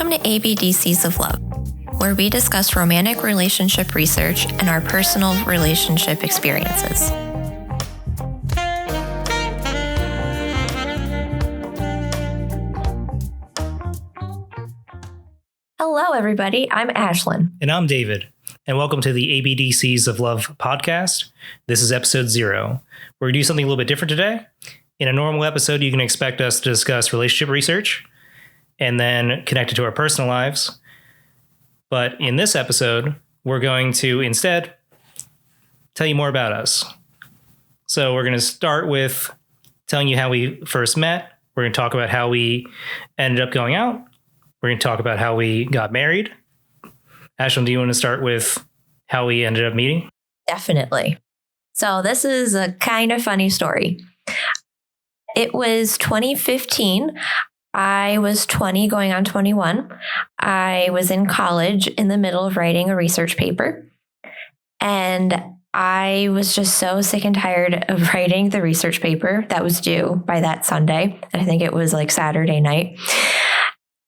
Welcome to ABDCs of Love, where we discuss romantic relationship research and our personal relationship experiences. Hello, everybody. I'm Ashlan. And I'm David. And welcome to the ABDCs of Love podcast. This is episode 0. We're going to do something a little bit different today. In a normal episode, you can expect us to discuss relationship research and then connect it to our personal lives. But in this episode, we're going to instead tell you more about us. So we're going to start with telling you how we first met. We're going to talk about how we ended up going out. We're going to talk about how we got married. Ashlan, do you want to start with how we ended up meeting? Definitely. So this is a kind of funny story. It was 2015. I was 20 going on 21. I was in college in the middle of writing a research paper. And I was just so sick and tired of writing the research paper that was due by that Sunday. I think it was like Saturday night.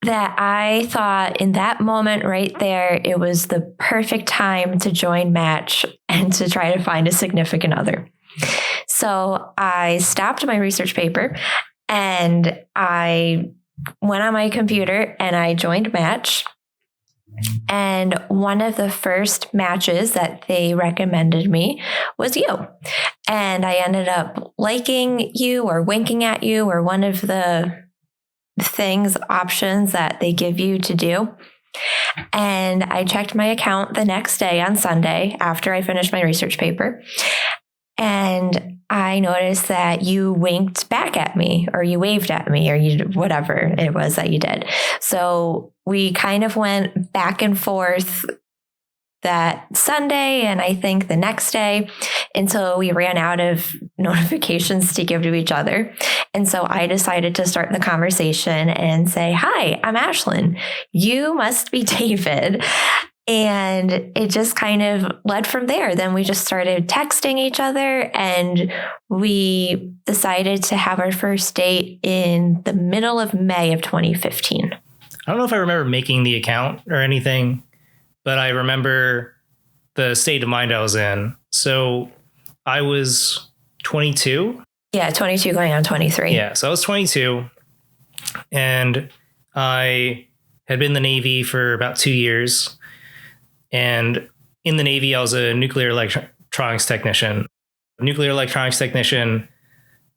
That I thought in that moment right there, it was the perfect time to join Match and to try to find a significant other. So I stopped my research paper and I went on my computer and I joined Match. And one of the first matches that they recommended me was you. And I ended up liking you or winking at you or one of the options that they give you to do. And I checked my account the next day on Sunday after I finished my research paper. And I noticed that you winked back at me or you waved at me or you whatever it was that you did. So we kind of went back and forth that Sunday and I think the next day until we ran out of notifications to give to each other. And so I decided to start the conversation and say, "Hi, I'm Ashlan. You must be David." And it just kind of led from there. Then we just started texting each other and we decided to have our first date in the middle of May of 2015. I don't know if I remember making the account or anything, but I remember the state of mind I was in. So I was 22. Yeah, 22 going on 23. Yeah, so I was 22 and I had been in the Navy for about 2 years. And in the Navy, I was a nuclear electronics technician. A nuclear electronics technician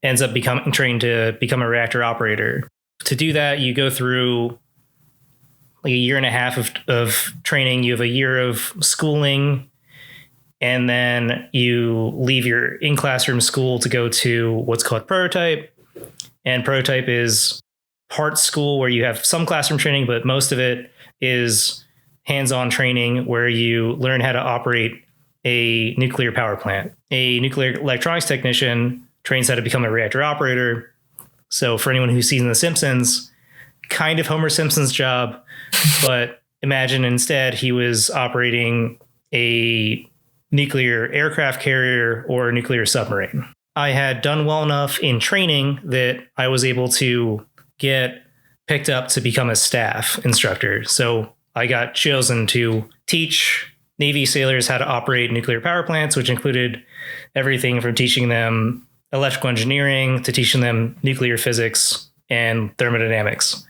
ends up trained to become a reactor operator. To do that, you go through like a year and a half of training. You have a year of schooling, and then you leave your in-classroom school to go to what's called prototype. And prototype is part school where you have some classroom training, but most of it is hands-on training where you learn how to operate a nuclear power plant. A nuclear electronics technician trains how to become a reactor operator. So for anyone who's seen The Simpsons, kind of Homer Simpson's job, but imagine instead he was operating a nuclear aircraft carrier or a nuclear submarine. I had done well enough in training that I was able to get picked up to become a staff instructor. So I got chosen to teach Navy sailors how to operate nuclear power plants, which included everything from teaching them electrical engineering to teaching them nuclear physics and thermodynamics.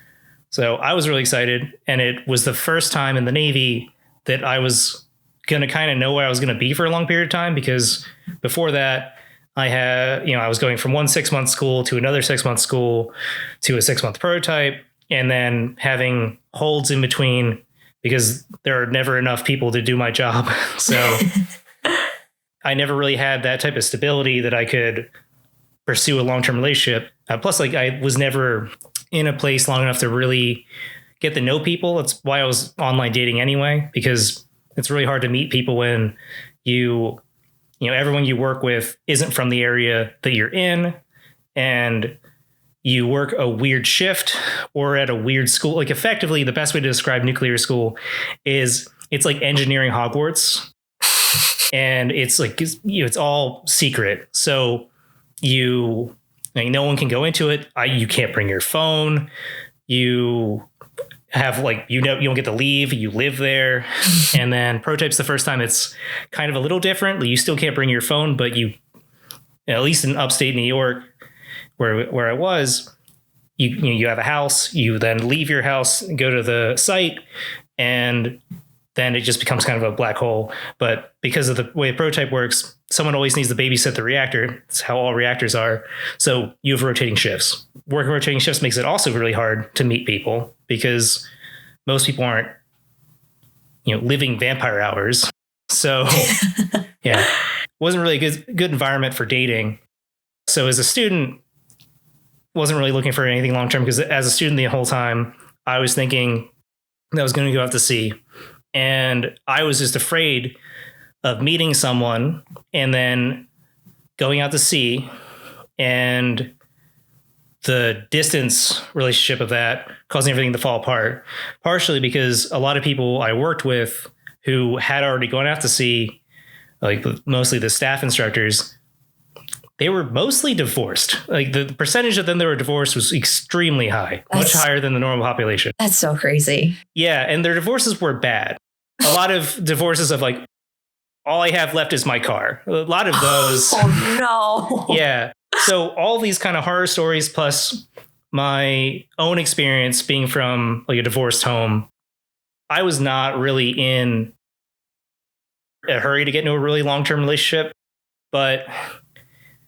So I was really excited. And it was the first time in the Navy that I was going to kind of know where I was going to be for a long period of time, because before that, I was going from one 6-month school to another 6-month school to a 6-month prototype, and then having holds in between because there are never enough people to do my job. So I never really had that type of stability that I could pursue a long-term relationship. Plus, I was never in a place long enough to really get to know people. That's why I was online dating anyway, because it's really hard to meet people when everyone you work with isn't from the area that you're in, and you work a weird shift or at a weird school. Like effectively, the best way to describe nuclear school is it's like engineering Hogwarts, and it's like, it's all secret. So no one can go into it. You can't bring your phone. You have like, you don't get to leave, you live there. And then prototype's the first time it's kind of a little different. You still can't bring your phone, but at least in upstate New York, where I was, you have a house, you then leave your house, go to the site, and then it just becomes kind of a black hole. But because of the way the prototype works, someone always needs to babysit the reactor. It's how all reactors are. So you have rotating shifts. Working rotating shifts makes it also really hard to meet people because most people aren't, living vampire hours. So yeah, wasn't really a good environment for dating. So as a student, wasn't really looking for anything long term because as a student the whole time, I was thinking that I was going to go out to sea. And I was just afraid of meeting someone and then going out to sea and the distance relationship of that causing everything to fall apart. Partially because a lot of people I worked with who had already gone out to sea, like mostly the staff instructors, they were mostly divorced. Like the percentage of them that were divorced was extremely high, much higher than the normal population. That's so crazy. Yeah. And their divorces were bad. A lot of divorces of like, all I have left is my car. A lot of those. Oh, no. Yeah. So all these kind of horror stories, plus my own experience being from like a divorced home, I was not really in a hurry to get into a really long-term relationship. But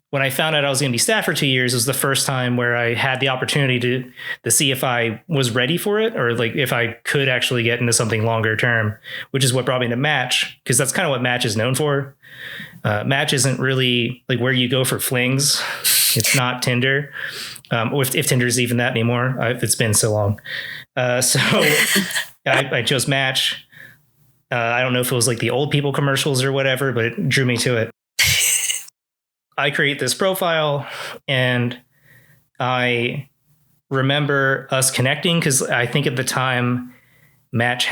when I found out I was going to be staff for 2 years, it was the first time where I had the opportunity to see if I was ready for it or like if I could actually get into something longer term, which is what brought me to Match, because that's kind of what Match is known for. Match isn't really like where you go for flings. It's not Tinder, or if Tinder is even that anymore. It's been so long. So I chose Match. I don't know if it was like the old people commercials or whatever, but it drew me to it. I create this profile and I remember us connecting because I think at the time Match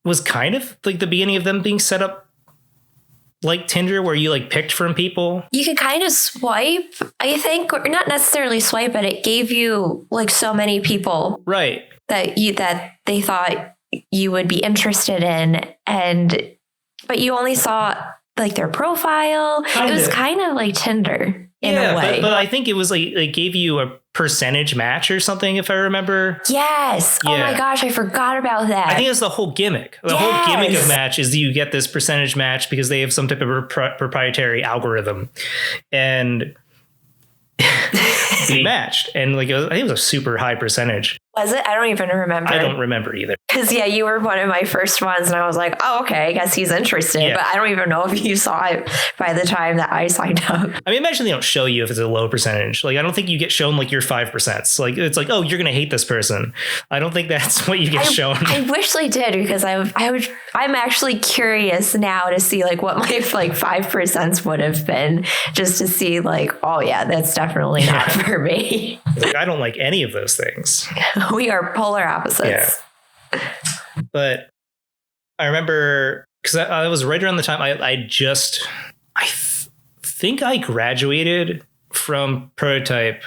was kind of like the beginning of them being set up like Tinder where you like picked from people. You could kind of swipe, I think, or not necessarily swipe, but it gave you like so many people. Right. That they thought you would be interested in. But you only saw like their profile. It was kind of like Tinder in a way. But I think it was like they gave you a percentage match or something, if I remember. Yes. Yeah. Oh my gosh, I forgot about that. I think it's the whole gimmick. The whole gimmick of Match is you get this percentage match because they have some type of proprietary algorithm. And we matched. And like I think it was a super high percentage. Was it? I don't even remember. I don't remember either. Because, you were one of my first ones, and I was like, oh, okay, I guess he's interested. Yeah. But I don't even know if you saw it by the time that I signed up. I mean, imagine they don't show you if it's a low percentage. Like, I don't think you get shown like your 5%. Like, it's like, oh, you're going to hate this person. I don't think that's what you get shown. I wish they did, because I'm actually curious now to see like what my like 5% would have been, just to see like, oh yeah, that's definitely not for me. Like, I don't like any of those things. We are polar opposites. Yeah. But I remember because I was right around the time I think I graduated from Prototype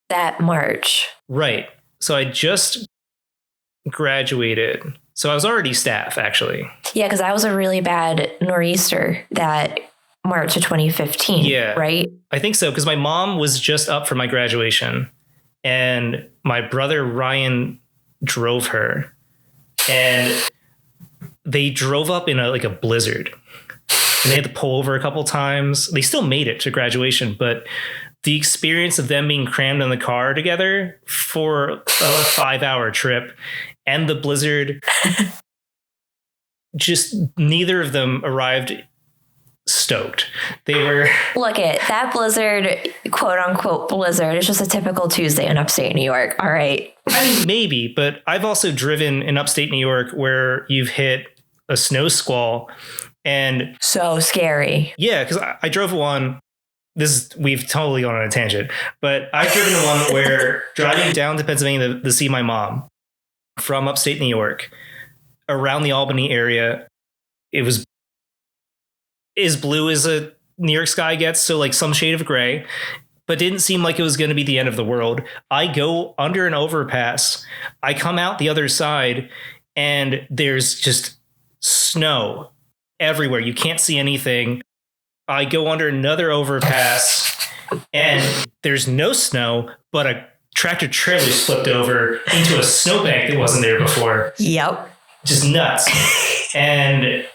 that March. Right. So I just graduated. So I was already staff, actually. Yeah, because I was a really bad nor'easter that March of 2015. Yeah. Right? I think so, because my mom was just up for my graduation. And my brother Ryan drove her, and they drove up in a blizzard, and they had to pull over a couple times. They still made it to graduation, but the experience of them being crammed in the car together for a 5-hour trip and the blizzard, just neither of them arrived stoked. They were look at that blizzard, quote unquote blizzard. It's just a typical Tuesday in upstate New York. All right. I mean, maybe, but I've also driven in upstate New York where you've hit a snow squall, and so scary. Yeah, because I drove one. We've totally gone on a tangent, but I've driven one where driving down to Pennsylvania to see my mom from upstate New York around the Albany area, it was as blue as a New York sky gets, so like some shade of gray. but didn't seem like it was going to be the end of the world. I go under an overpass. I come out the other side, and there's just snow everywhere. You can't see anything. I go under another overpass, and there's no snow, but a tractor trailer flipped over into a snowbank that wasn't there before. Yep. Just nuts. And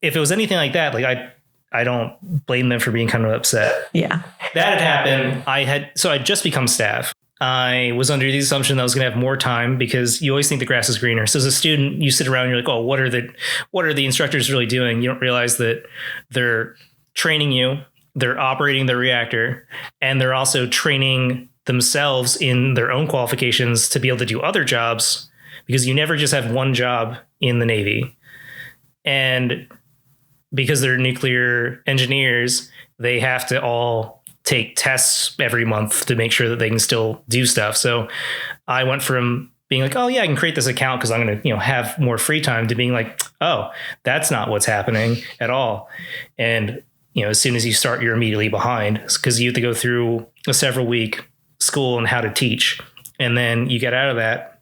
if it was anything like that, like I don't blame them for being kind of upset. Yeah. That had happened. I'd just become staff. I was under the assumption that I was going to have more time because you always think the grass is greener. So as a student, you sit around and you're like, oh, what are the instructors really doing? You don't realize that they're training you, they're operating the reactor, and they're also training themselves in their own qualifications to be able to do other jobs, because you never just have one job in the Navy. And because they're nuclear engineers, they have to all take tests every month to make sure that they can still do stuff. So I went from being like, oh yeah, I can create this account because I'm going to, have more free time, to being like, oh, that's not what's happening at all. And, as soon as you start, you're immediately behind, because you have to go through a several week school on how to teach. And then you get out of that,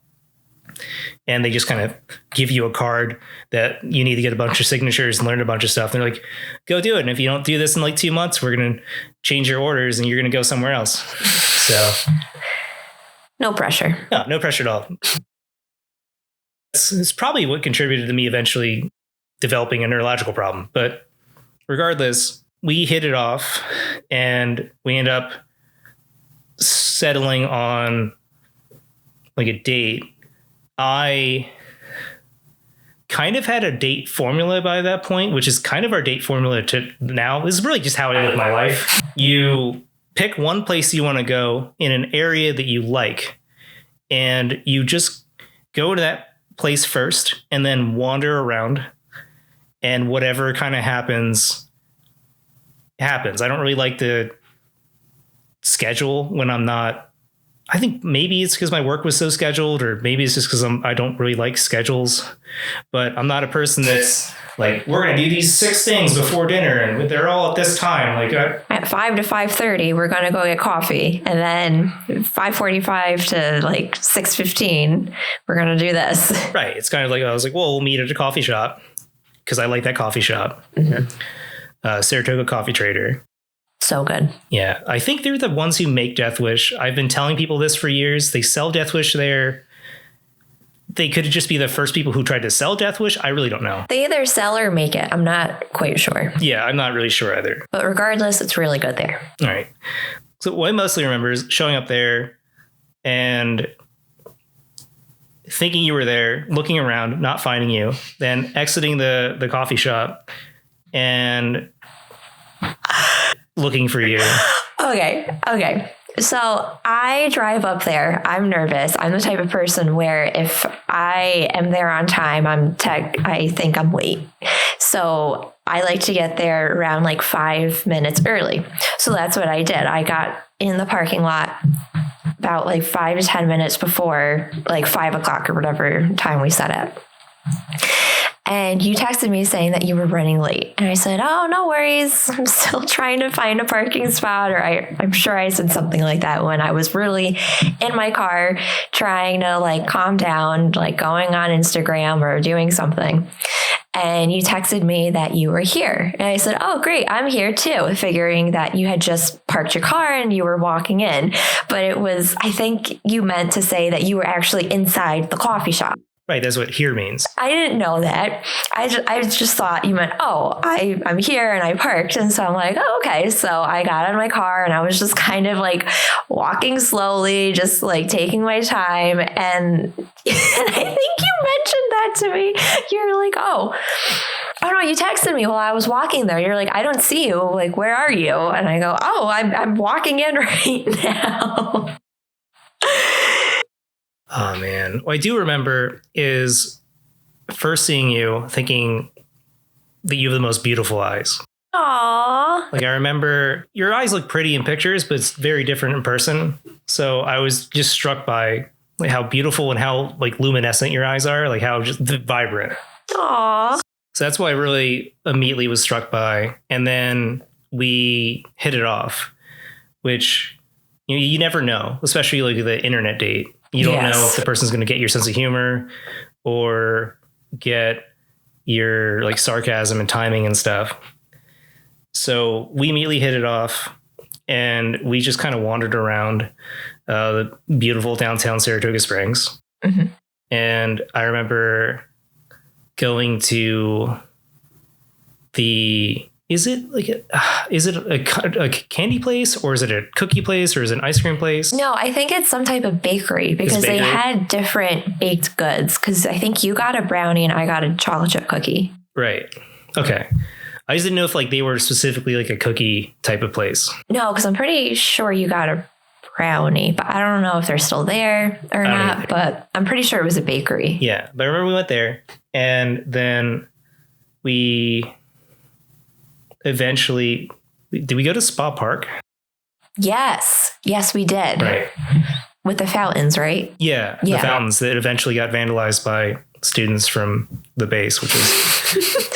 and they just kind of give you a card that you need to get a bunch of signatures and learn a bunch of stuff. And they're like, go do it. And if you don't do this in like 2 months, we're going to change your orders and you're going to go somewhere else. So no pressure. No pressure at all. It's probably what contributed to me eventually developing a neurological problem. But regardless, we hit it off and we end up settling on like a date. I kind of had a date formula by that point, which is kind of our date formula to now. This is really just how I live my life. You pick one place you want to go in an area that you like, and you just go to that place first and then wander around, and whatever kind of happens. I don't really like to schedule when I'm not. I think maybe it's because my work was so scheduled, or maybe it's just because I don't really like schedules. But I'm not a person that's like, we're going to do these 6 things before dinner, and they're all at this time. Like at 5 to 5:30, we're going to go get coffee, and then 5:45 to like 6:15, we're going to do this. Right. It's kind of like, I was like, well, we'll meet at a coffee shop because I like that coffee shop. Mm-hmm. Saratoga Coffee Trader. So good. Yeah, I think they're the ones who make Death Wish. I've been telling people this for years. They sell Death Wish there. They could just be the first people who tried to sell Death Wish. I really don't know. They either sell or make it. I'm not quite sure. Yeah, I'm not really sure either. But regardless, it's really good there. All right. So what I mostly remember is showing up there and thinking you were there, looking around, not finding you, then exiting the coffee shop and looking for you. Okay. So I drive up there. I'm nervous. I'm the type of person where if I am there on time, I think I'm late. So I like to get there around like 5 minutes early. So that's what I did. I got in the parking lot about like 5 to 10 minutes before like 5 o'clock or whatever time we set it. And you texted me saying that you were running late. And I said, oh, no worries. I'm still trying to find a parking spot. Or I'm sure I said something like that when I was really in my car trying to like calm down, like going on Instagram or doing something. And you texted me that you were here. And I said, oh, great. I'm here too. Figuring that you had just parked your car and you were walking in. But I think you meant to say that you were actually inside the coffee shop. Right, that's what here means. I didn't know that. I just thought you meant, oh, I'm here and I parked. And so I'm like, oh, okay. So I got out of my car and I was just kind of like walking slowly, just like taking my time. And I think you mentioned that to me. You're like, oh no, you texted me while I was walking there. You're like, I don't see you. Like, where are you? And I go, oh, I'm walking in right now. Oh, man. What I do remember is first seeing you, thinking that you have the most beautiful eyes. Aww. Like, I remember your eyes look pretty in pictures, but it's very different in person. So I was just struck by like how beautiful and how like luminescent your eyes are, like how just vibrant. Aww. So that's what I really immediately was struck by. And then we hit it off, which you never know, especially like the internet date. You don't know if the person's going to get your sense of humor or get your like sarcasm and timing and stuff. So we immediately hit it off, and we just kind of wandered around the beautiful downtown Saratoga Springs. Mm-hmm. And I remember going to is it a candy place, or is it a cookie place, or is it an ice cream place? No, I think it's some type of bakery, because they had different baked goods. Because I think you got a brownie and I got a chocolate chip cookie. Right. Okay. I just didn't know if like they were specifically like a cookie type of place. No, because I'm pretty sure you got a brownie, but I don't know if they're still there or not. But I'm pretty sure it was a bakery. Yeah, but I remember we went there, and then we eventually, did we go to Spa Park? Yes, we did. Right. With the fountains, right? Yeah, the fountains that eventually got vandalized by students from the base, which is,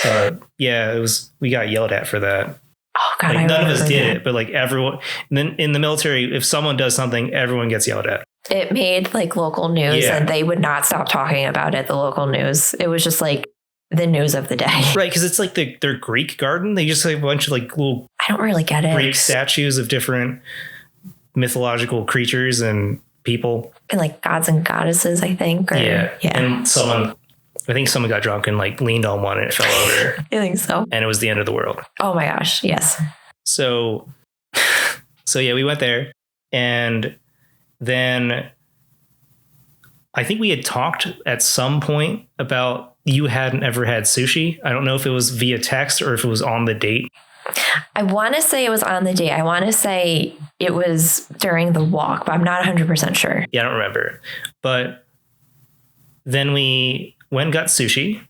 it was, we got yelled at for that. Oh God, like, none of us did it, but like everyone, then in the military, if someone does something, everyone gets yelled at. It made like local news, and they would not stop talking about it. The local news. It was just like the news of the day. Right, because it's like their Greek garden. They just have a bunch of like little, I don't really get it, Greek statues of different mythological creatures and people. And like gods and goddesses, I think. Yeah. And I think someone got drunk and like leaned on one and it fell over. I think so. And it was the end of the world. Oh my gosh, yes. So yeah, we went there, and then I think we had talked at some point about you hadn't ever had sushi. I don't know if it was via text or if it was on the date. I want to say it was on the date. I want to say it was during the walk, but I'm not 100% sure. Yeah, I don't remember. But then we went and got sushi,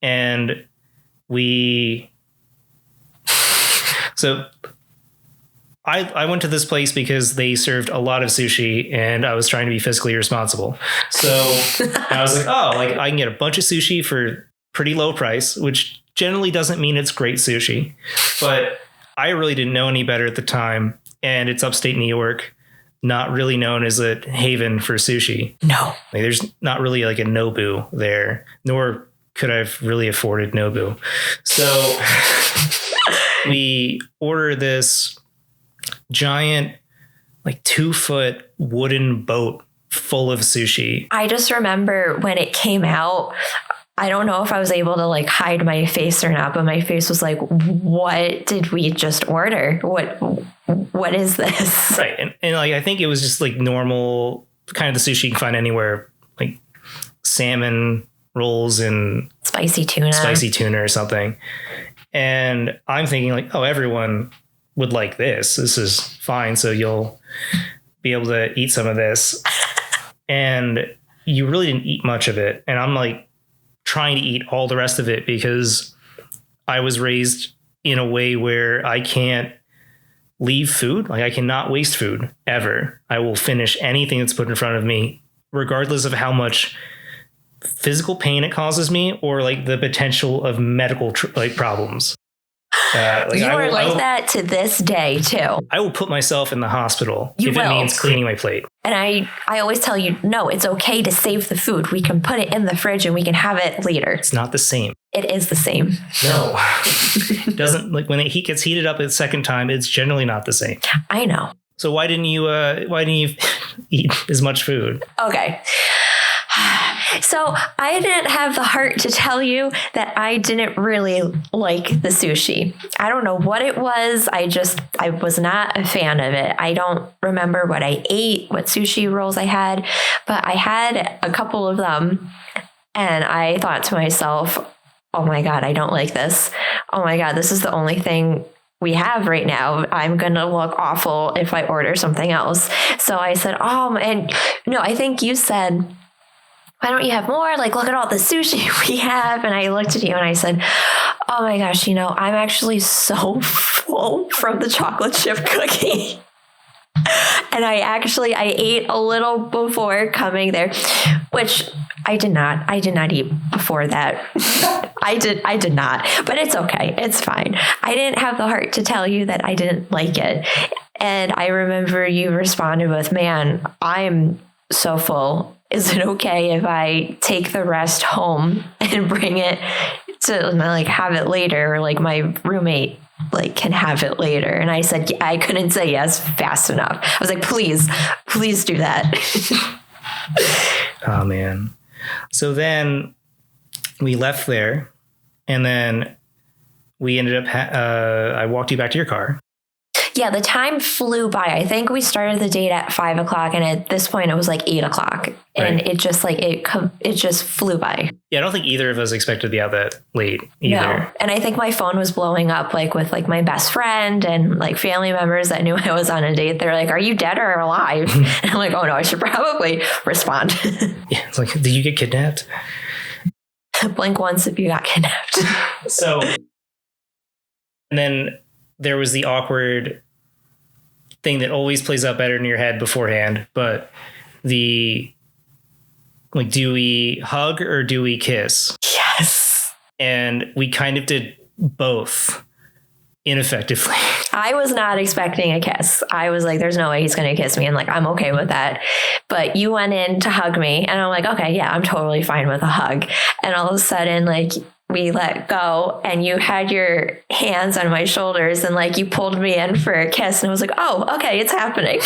and so I went to this place because they served a lot of sushi, and I was trying to be fiscally responsible. So I was like, like I can get a bunch of sushi for pretty low price, which generally doesn't mean it's great sushi, but I really didn't know any better at the time. And it's upstate New York, not really known as a haven for sushi. No, like, there's not really like a Nobu there, nor could I have really afforded Nobu. So we ordered this giant, like 2-foot wooden boat full of sushi. I just remember when it came out, I don't know if I was able to like hide my face or not, but my face was like, what did we just order? What is this? Right. And like, I think it was just like normal kind of the sushi you can find anywhere, like salmon rolls and spicy tuna or something. And I'm thinking like, everyone would like this. This is fine. So you'll be able to eat some of this. And you really didn't eat much of it. And I'm like trying to eat all the rest of it because I was raised in a way where I can't leave food. Like I cannot waste food ever. I will finish anything that's put in front of me, regardless of how much physical pain it causes me or like the potential of medical problems. You are like that to this day too. I will put myself in the hospital if it means cleaning my plate. And I always tell you, no, it's okay to save the food. We can put it in the fridge and we can have it later. It's not the same. It is the same. No. It doesn't, like when it gets heated up a second time, it's generally not the same. I know. So why didn't you eat as much food? Okay. So I didn't have the heart to tell you that I didn't really like the sushi. I don't know what it was. I was not a fan of it. I don't remember what I ate, what sushi rolls I had, but I had a couple of them and I thought to myself, oh my God, I don't like this. Oh my God, this is the only thing we have right now. I'm going to look awful if I order something else. So I said, I think you said, why don't you have more? Like, look at all the sushi we have. And I looked at you and I said, oh my gosh, I'm actually so full from the chocolate chip cookie. And I ate a little before coming there, which I did not eat before that. I did not, but it's okay. It's fine. I didn't have the heart to tell you that I didn't like it. And I remember you responded with, man, I'm so full. Is it okay if I take the rest home and bring it to like have it later? Or like my roommate like can have it later. And I said, I couldn't say yes fast enough. I was like, please do that. Oh man. So then we left there, and then we ended up, I walked you back to your car. Yeah, the time flew by. I think we started the date at 5 o'clock, and at this point it was like 8 o'clock, and Right. it just like it just flew by. Yeah, I don't think either of us expected to be out that late either. No, and I think my phone was blowing up like with like my best friend and like family members that knew I was on a date. They're like, "Are you dead or alive?" And I'm like, "Oh no, I should probably respond." Yeah, it's like, did you get kidnapped? Blink once if you got kidnapped. So, and then there was the awkward thing that always plays out better in your head beforehand, but the like, do we hug or do we kiss? Yes. And we kind of did both ineffectively. I was not expecting a kiss. I was like, there's no way he's going to kiss me. And like, I'm okay with that. But you went in to hug me and I'm like, okay, yeah, I'm totally fine with a hug. And all of a sudden, like, we let go and you had your hands on my shoulders and like you pulled me in for a kiss. And I was like, oh, okay, it's happening.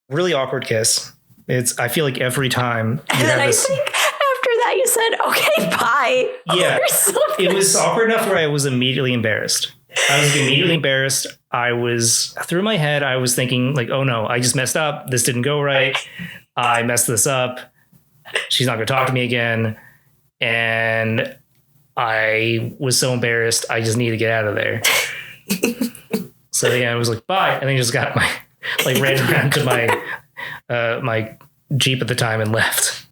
Really awkward kiss. I feel like every time you And then have I this. think after that you said, okay, bye. Yeah, Or something. it was awkward enough where I was immediately embarrassed. I was immediately embarrassed. Through my head, I was thinking like, oh no, I just messed up. This didn't go right. I messed this up. She's not going to talk to me again. And I was so embarrassed. I just need to get out of there. So yeah, I was like, bye. And then just got ran around to my Jeep at the time and left.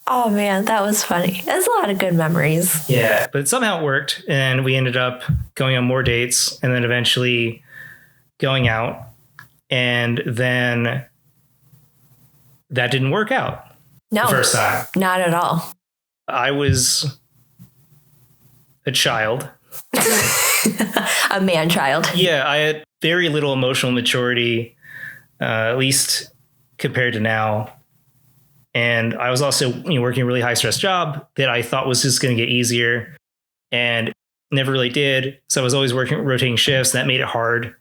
Oh man, that was funny. That's a lot of good memories. Yeah, but somehow it worked, and we ended up going on more dates, and then eventually going out, and then that didn't work out. No, the first time. Not at all. I was a child. A man child. Yeah, I had very little emotional maturity, at least compared to now. And I was also working a really high stress job that I thought was just going to get easier and never really did. So I was always working rotating shifts. And that made it hard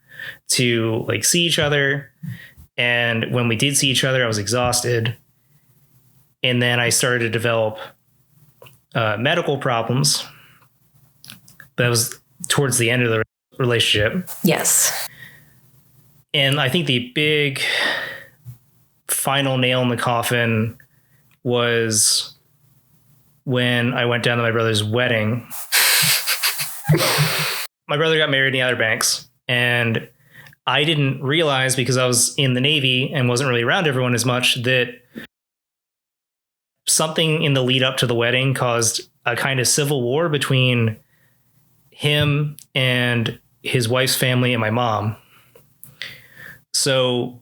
to like see each other. And when we did see each other, I was exhausted. And then I started to develop medical problems. But that was towards the end of the relationship. Yes. And I think the big final nail in the coffin was when I went down to my brother's wedding. My brother got married in the Outer Banks, and I didn't realize, because I was in the Navy and wasn't really around everyone as much, that something in the lead up to the wedding caused a kind of civil war between him and his wife's family and my mom. So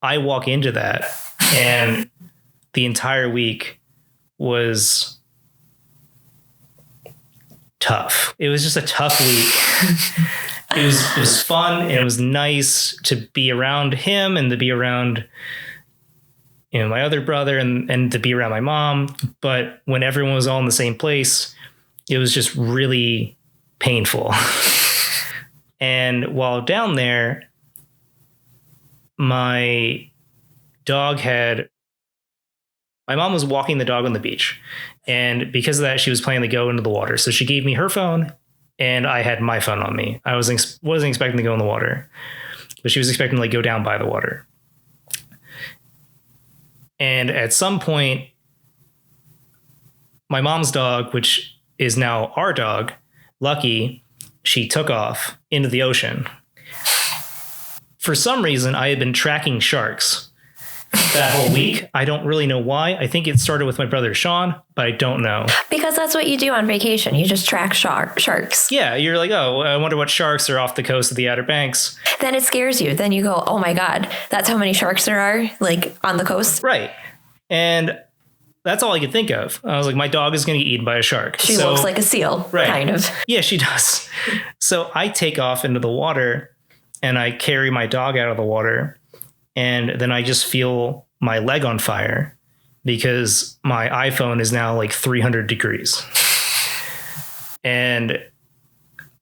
I walk into that, and the entire week was tough. It was just a tough week. It was fun, and it was nice to be around him and to be around my other brother and to be around my mom. But when everyone was all in the same place, it was just really painful. And while down there, my mom was walking the dog on the beach. And because of that, she was planning to go into the water. So she gave me her phone, and I had my phone on me. I wasn't expecting to go in the water, but she was expecting to like go down by the water. And at some point, my mom's dog, which is now our dog, Lucky, she took off into the ocean. For some reason, I had been tracking sharks that whole week. I don't really know why. I think it started with my brother Sean, but I don't know. Because that's what you do on vacation. You just track sharks. Yeah, you're like, oh, I wonder what sharks are off the coast of the Outer Banks. Then it scares you. Then you go, oh my God, that's how many sharks there are, like on the coast. Right. And that's all I could think of. I was like, my dog is going to get eaten by a shark. She looks like a seal, kind of. Yeah, she does. So I take off into the water and I carry my dog out of the water. And then I just feel my leg on fire because my iPhone is now like 300 degrees. And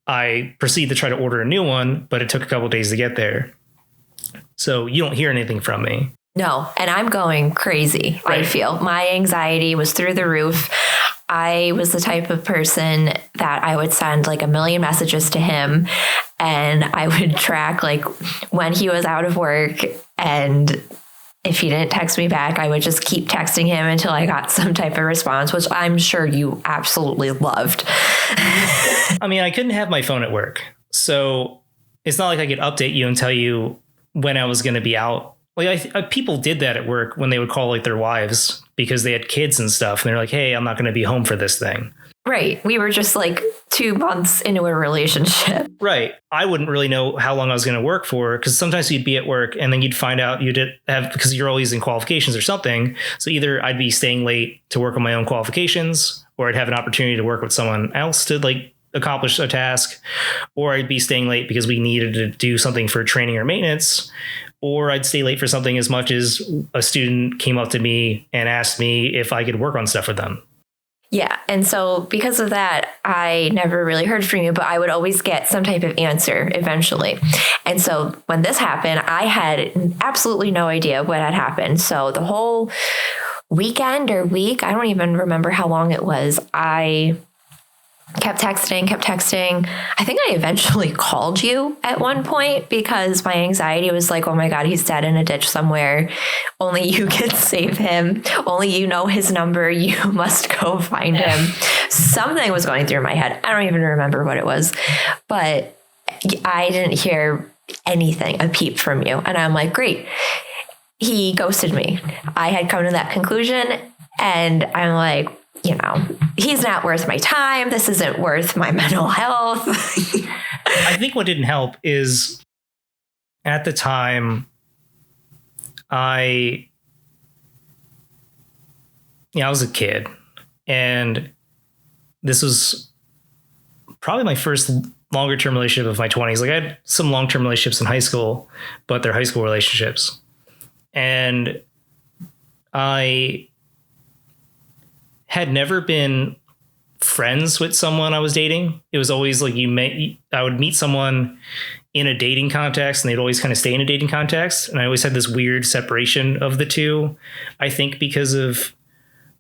I proceed to try to order a new one, but it took a couple of days to get there. So you don't hear anything from me. No, and I'm going crazy. Right. I feel my anxiety was through the roof. I was the type of person that I would send like a million messages to him, and I would track like when he was out of work, and if he didn't text me back, I would just keep texting him until I got some type of response, which I'm sure you absolutely loved. I mean, I couldn't have my phone at work, so it's not like I could update you and tell you when I was going to be out. Like people did that at work when they would call like their wives because they had kids and stuff. And they're like, hey, I'm not going to be home for this thing. Right. We were just like 2 months into a relationship. Right. I wouldn't really know how long I was going to work for because sometimes you'd be at work and then you'd find out you did have because you're always in qualifications or something. So either I'd be staying late to work on my own qualifications or I'd have an opportunity to work with someone else to like accomplish a task, or I'd be staying late because we needed to do something for training or maintenance. Or I'd stay late for something as much as a student came up to me and asked me if I could work on stuff with them. Yeah. And so because of that, I never really heard from you, but I would always get some type of answer eventually. And so when this happened, I had absolutely no idea what had happened. So the whole weekend or week, I don't even remember how long it was, I kept texting. I think I eventually called you at one point because my anxiety was like, oh my God, he's dead in a ditch somewhere. Only you can save him. Only you know his number. You must go find him. Something was going through my head. I don't even remember what it was, but I didn't hear anything, a peep from you. And I'm like, great. He ghosted me. I had come to that conclusion and I'm like, you know, he's not worth my time. This isn't worth my mental health. I think what didn't help is at the time I was a kid and this was probably my first longer term relationship of my 20s. Like I had some long-term relationships in high school, but they're high school relationships. And I had never been friends with someone I was dating. It was always like I would meet someone in a dating context and they'd always kind of stay in a dating context. And I always had this weird separation of the two. I think because of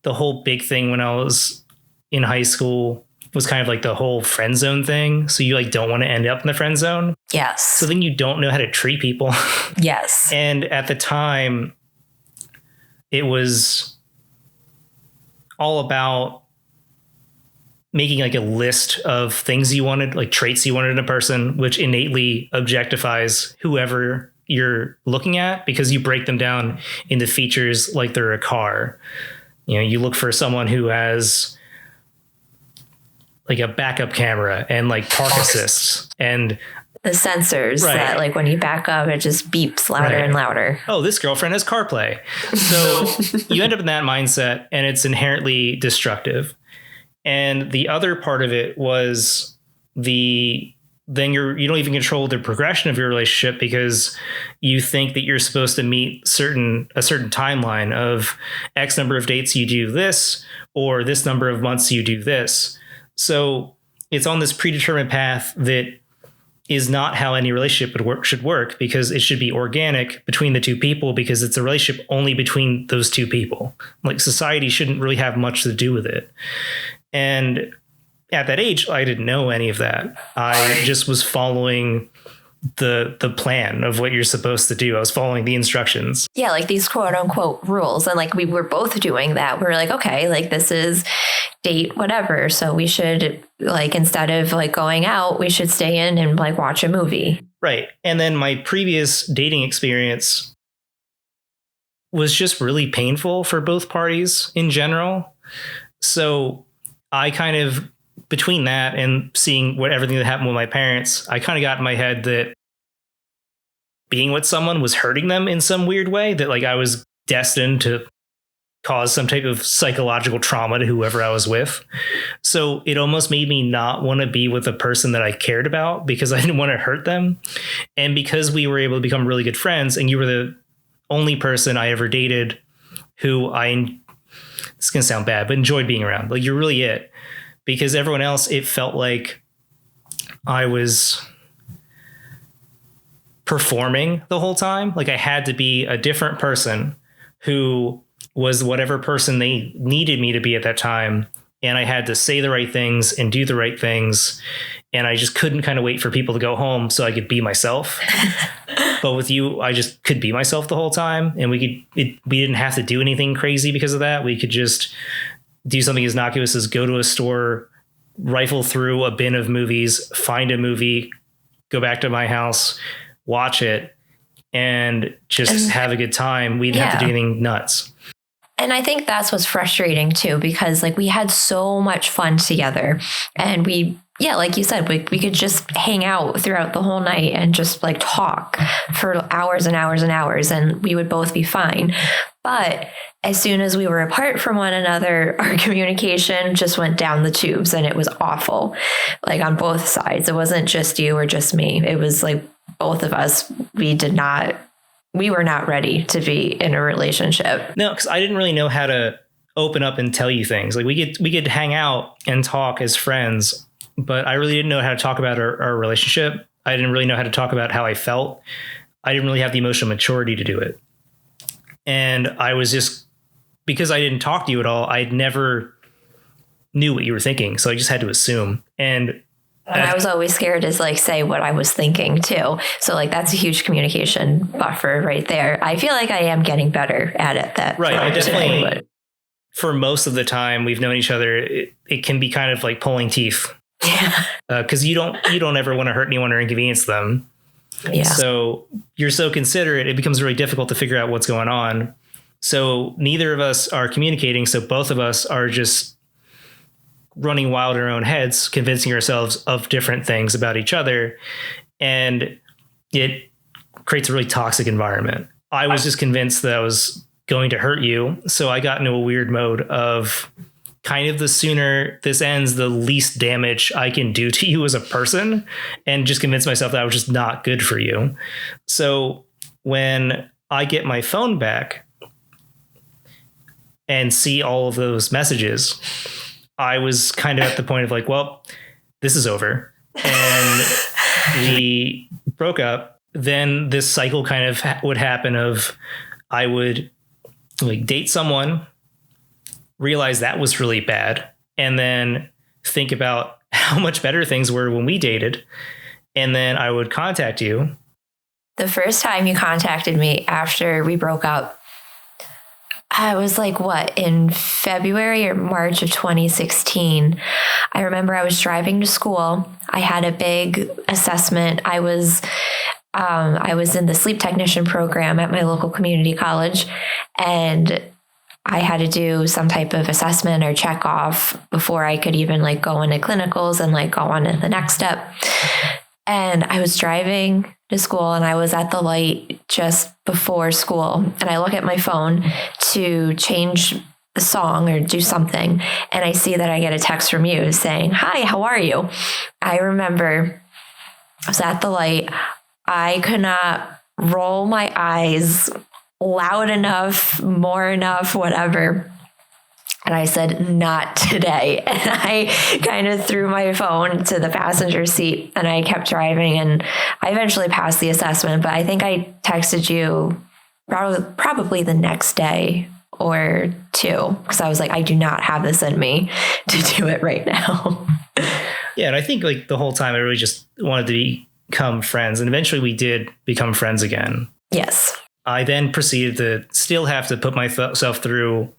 the whole big thing when I was in high school was kind of like the whole friend zone thing. So you like don't want to end up in the friend zone. Yes. So then you don't know how to treat people. Yes. And at the time it was all about making like a list of things you wanted, like traits you wanted in a person, which innately objectifies whoever you're looking at because you break them down into features like they're a car. You know, you look for someone who has like a backup camera and like park assists and the sensors that like when you back up, it just beeps louder and louder. Oh, this girlfriend has CarPlay. So you end up in that mindset and it's inherently destructive. And the other part of it was you don't even control the progression of your relationship because you think that you're supposed to meet a certain timeline of X number of dates you do this, or this number of months you do this. So it's on this predetermined path that is not how any relationship should work because it should be organic between the two people because it's a relationship only between those two people. Like society shouldn't really have much to do with it. And at that age, I didn't know any of that. I just was following the plan of what you're supposed to do. I was following the instructions. Yeah, like these quote unquote rules. And like we were both doing that. We were like, okay, like this is date whatever. So we should like instead of like going out, we should stay in and like watch a movie. Right. And then my previous dating experience was just really painful for both parties in general. So I kind of, between that and seeing everything that happened with my parents, I kind of got in my head that being with someone was hurting them in some weird way, that like I was destined to cause some type of psychological trauma to whoever I was with. So it almost made me not want to be with a person that I cared about because I didn't want to hurt them. And because we were able to become really good friends, and you were the only person I ever dated who it's going to sound bad, but enjoyed being around. Like, you're really it. Because everyone else, it felt like I was performing the whole time. Like, I had to be a different person who was whatever person they needed me to be at that time. And I had to say the right things and do the right things. And I just couldn't kind of wait for people to go home so I could be myself. But with you, I just could be myself the whole time. And we didn't have to do anything crazy because of that. We could just do something as innocuous as go to a store, rifle through a bin of movies, find a movie, go back to my house, watch it, and just have a good time. We didn't have to do anything nuts. And I think that's what's frustrating too, because like we had so much fun together, and like you said, we could just hang out throughout the whole night and just like talk for hours and hours and hours, and we would both be fine. But as soon as we were apart from one another, our communication just went down the tubes, and it was awful, like on both sides. It wasn't just you or just me. It was like both of us. We were not ready to be in a relationship. No, because I didn't really know how to open up and tell you things. Like, we could hang out and talk as friends, but I really didn't know how to talk about our relationship. I didn't really know how to talk about how I felt. I didn't really have the emotional maturity to do it. And I was just, because I didn't talk to you at all, I never knew what you were thinking. So I just had to assume. And I was always scared to like say what I was thinking too. So like that's a huge communication buffer right there. I feel like I am getting better at it. Right. I definitely, for most of the time we've known each other, it can be kind of like pulling teeth. Yeah. Because you don't ever want to hurt anyone or inconvenience them. Yeah. So you're so considerate, it becomes really difficult to figure out what's going on. So neither of us are communicating. So both of us are just running wild in our own heads, convincing ourselves of different things about each other. And it creates a really toxic environment. I was just convinced that I was going to hurt you. So I got into a weird mode of kind of the sooner this ends, the least damage I can do to you as a person, and just convince myself that I was just not good for you. So when I get my phone back and see all of those messages, I was kind of at the point of like, well, this is over. And we broke up. Then this cycle kind of would happen of I would like date someone, realize that was really bad, and then think about how much better things were when we dated. And then I would contact you. The first time you contacted me after we broke up, I was like, in February or March of 2016. I remember I was driving to school. I had a big assessment. I was in the sleep technician program at my local community college, and I had to do some type of assessment or check off before I could even like go into clinicals and like go on to the next step. And I was driving to school, and I was at the light just before school, and I look at my phone to change the song or do something, and I see that I get a text from you saying, "Hi, how are you?" I remember I was at the light. I could not roll my eyes loud enough, more enough, whatever. And I said, "Not today." And I kind of threw my phone to the passenger seat, and I kept driving, and I eventually passed the assessment. But I think I texted you probably the next day or two, because I was like, I do not have this in me to do it right now. Yeah. And I think like the whole time I really just wanted to become friends. And eventually we did become friends again. Yes. I then proceeded to still have to put myself through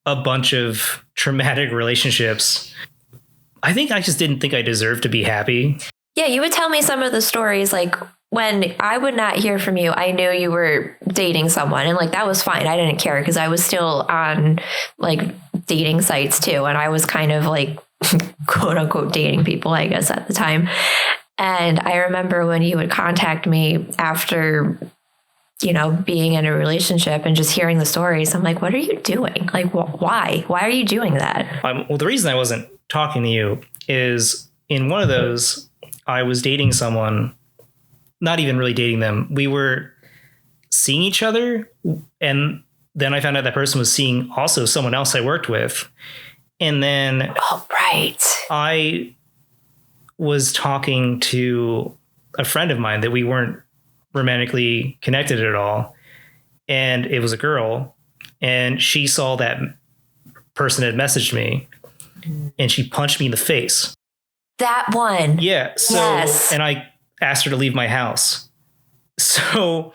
a bunch of traumatic relationships. I think I just didn't think I deserved to be happy. Yeah, you would tell me some of the stories, like when I would not hear from you, I knew you were dating someone, and like that was fine. I didn't care because I was still on like dating sites too, and I was kind of like quote unquote dating people, I guess, at the time. And I remember when you would contact me after being in a relationship and just hearing the stories. I'm like, what are you doing? Like, why? Why are you doing that? Well, the reason I wasn't talking to you is in one of those, I was dating someone, not even really dating them. We were seeing each other, and then I found out that person was seeing also someone else I worked with. And then I was talking to a friend of mine that we weren't romantically connected at all. And it was a girl, and she saw that person had messaged me, and she punched me in the face. That one. Yeah. So, yes. And I asked her to leave my house. So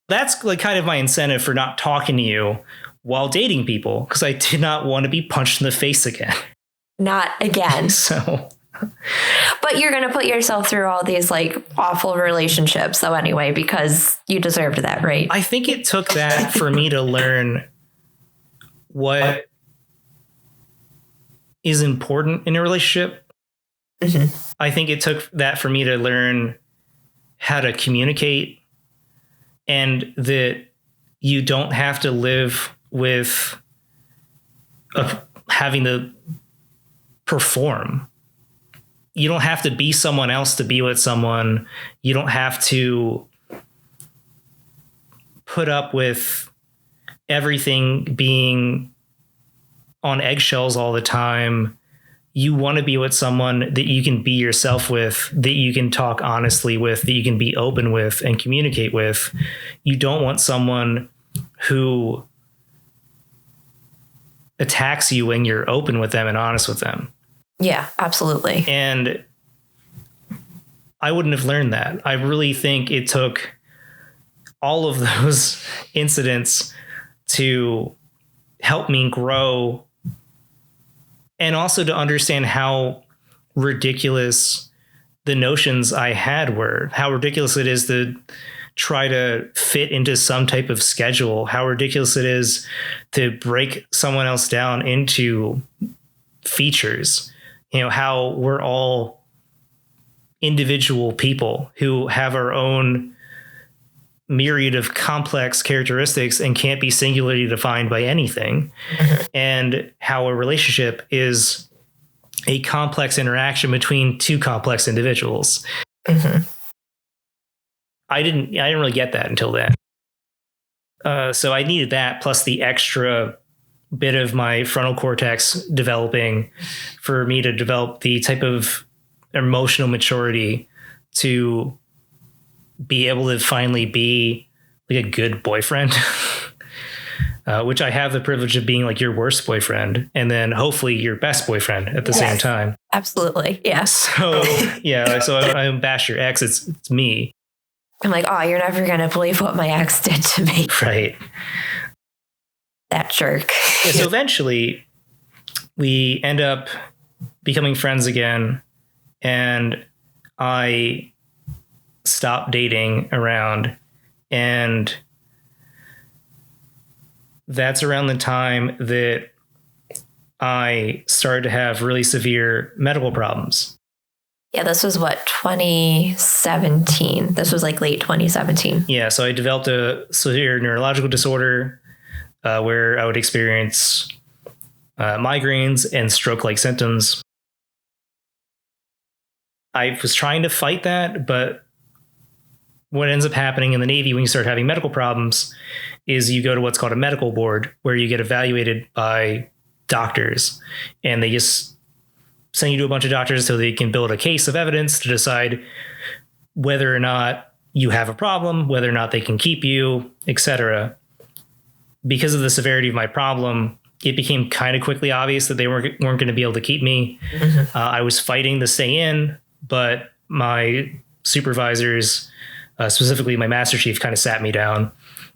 that's like kind of my incentive for not talking to you while dating people, because I did not want to be punched in the face again. Not again. So. But you're going to put yourself through all these like awful relationships though anyway, because you deserved that, right? I think it took that for me to learn what is important in a relationship. Mm-hmm. I think it took that for me to learn how to communicate, and that you don't have to live with having to perform. You don't have to be someone else to be with someone. You don't have to put up with everything being on eggshells all the time. You want to be with someone that you can be yourself with, that you can talk honestly with, that you can be open with and communicate with. You don't want someone who attacks you when you're open with them and honest with them. Yeah, absolutely. And I wouldn't have learned that. I really think it took all of those incidents to help me grow, and also to understand how ridiculous the notions I had were, how ridiculous it is to try to fit into some type of schedule, how ridiculous it is to break someone else down into features. How we're all individual people who have our own myriad of complex characteristics and can't be singularly defined by anything. Mm-hmm. And how a relationship is a complex interaction between two complex individuals. Mm-hmm. I didn't really get that until then. So I needed that plus the extra bit of my frontal cortex developing for me to develop the type of emotional maturity to be able to finally be like a good boyfriend, which I have the privilege of being like your worst boyfriend, and then hopefully your best boyfriend at the same time. Absolutely. Yes. So yeah. So I don't bash your ex. It's me. I'm like, oh, you're never going to believe what my ex did to me. Right. That jerk. Yeah, so eventually we end up becoming friends again, and I stopped dating around, and that's around the time that I started to have really severe medical problems. Yeah, this was 2017. This was like late 2017. Yeah, so I developed a severe neurological disorder where I would experience migraines and stroke-like symptoms. I was trying to fight that, but what ends up happening in the Navy when you start having medical problems is you go to what's called a medical board, where you get evaluated by doctors, and they just send you to a bunch of doctors so they can build a case of evidence to decide whether or not you have a problem, whether or not they can keep you, etc. Because of the severity of my problem, it became kind of quickly obvious that they weren't going to be able to keep me. Mm-hmm. I was fighting to stay in, but my supervisors, specifically my master chief, kind of sat me down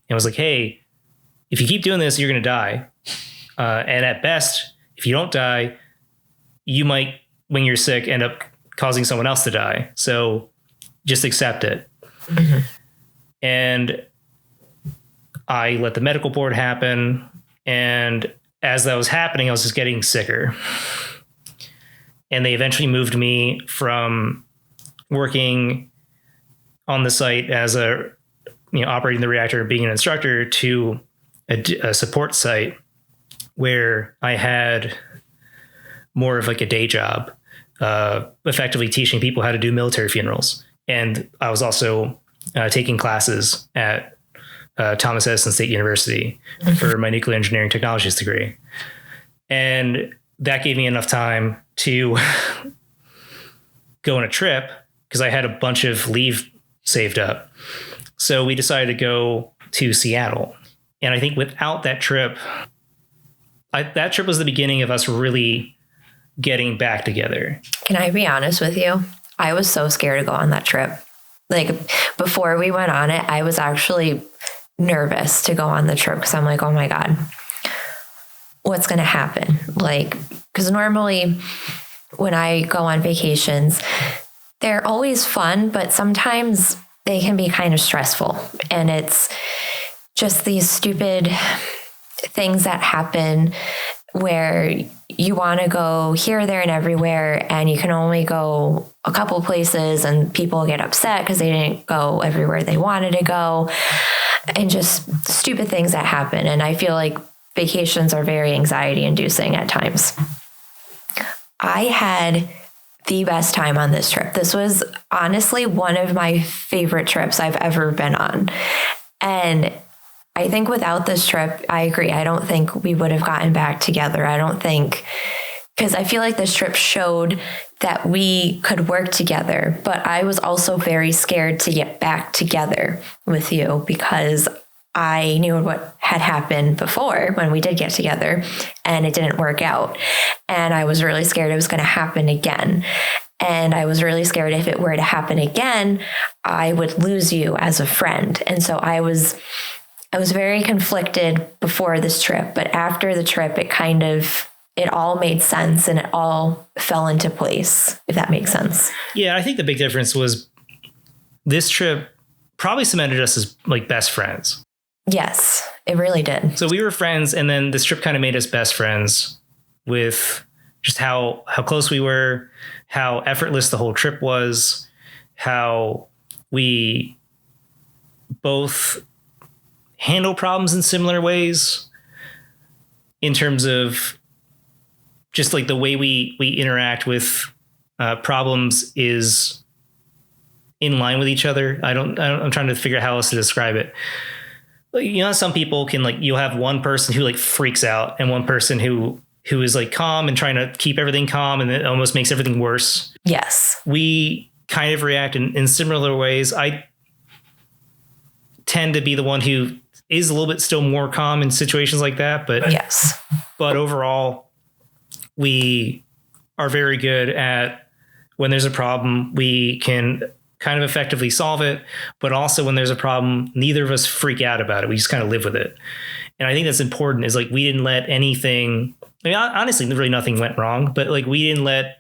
and was like, hey, if you keep doing this, you're going to die. And at best, if you don't die, you might, when you're sick, end up causing someone else to die. So just accept it. Mm-hmm. And I let the medical board happen. And as that was happening, I was just getting sicker. And they eventually moved me from working on the site as a operating the reactor, being an instructor, to a support site where I had more of like a day job, effectively teaching people how to do military funerals. And I was also taking classes at Thomas Edison State University for my nuclear engineering technologies degree. And that gave me enough time to go on a trip because I had a bunch of leave saved up. So we decided to go to Seattle. And I think without that trip, that trip was the beginning of us really getting back together. Can I be honest with you? I was so scared to go on that trip. Like before we went on it, I was actually nervous to go on the trip because I'm like, oh my God, what's going to happen? Like, because normally when I go on vacations, they're always fun, but sometimes they can be kind of stressful. And it's just these stupid things that happen where you want to go here, there, and everywhere, and you can only go a couple places, and people get upset because they didn't go everywhere they wanted to go, and just stupid things that happen. And I feel like vacations are very anxiety inducing at times. I had the best time on this trip. This was honestly one of my favorite trips I've ever been on. And I think without this trip, I agree. I don't think we would have gotten back together. I don't think, because I feel like this trip showed that we could work together, but I was also very scared to get back together with you because I knew what had happened before when we did get together and it didn't work out. And I was really scared it was going to happen again. And I was really scared if it were to happen again, I would lose you as a friend. And so I was very conflicted before this trip, but after the trip, it all made sense and it all fell into place, if that makes sense. Yeah, I think the big difference was this trip probably cemented us as like best friends. Yes, it really did. So we were friends, and then this trip kind of made us best friends with just how close we were, how effortless the whole trip was, how we both handle problems in similar ways in terms of just like the way we interact with problems is in line with each other. I'm trying to figure out how else to describe it. Some people can you'll have one person who freaks out and one person who is calm and trying to keep everything calm, and it almost makes everything worse. Yes. We kind of react in similar ways. I tend to be the one who is a little bit still more calm in situations like that, but yes. But overall, we are very good at when there's a problem, we can kind of effectively solve it. But also when there's a problem, neither of us freak out about it. We just kind of live with it. And I think that's important is we didn't let anything, honestly, really nothing went wrong, but we didn't let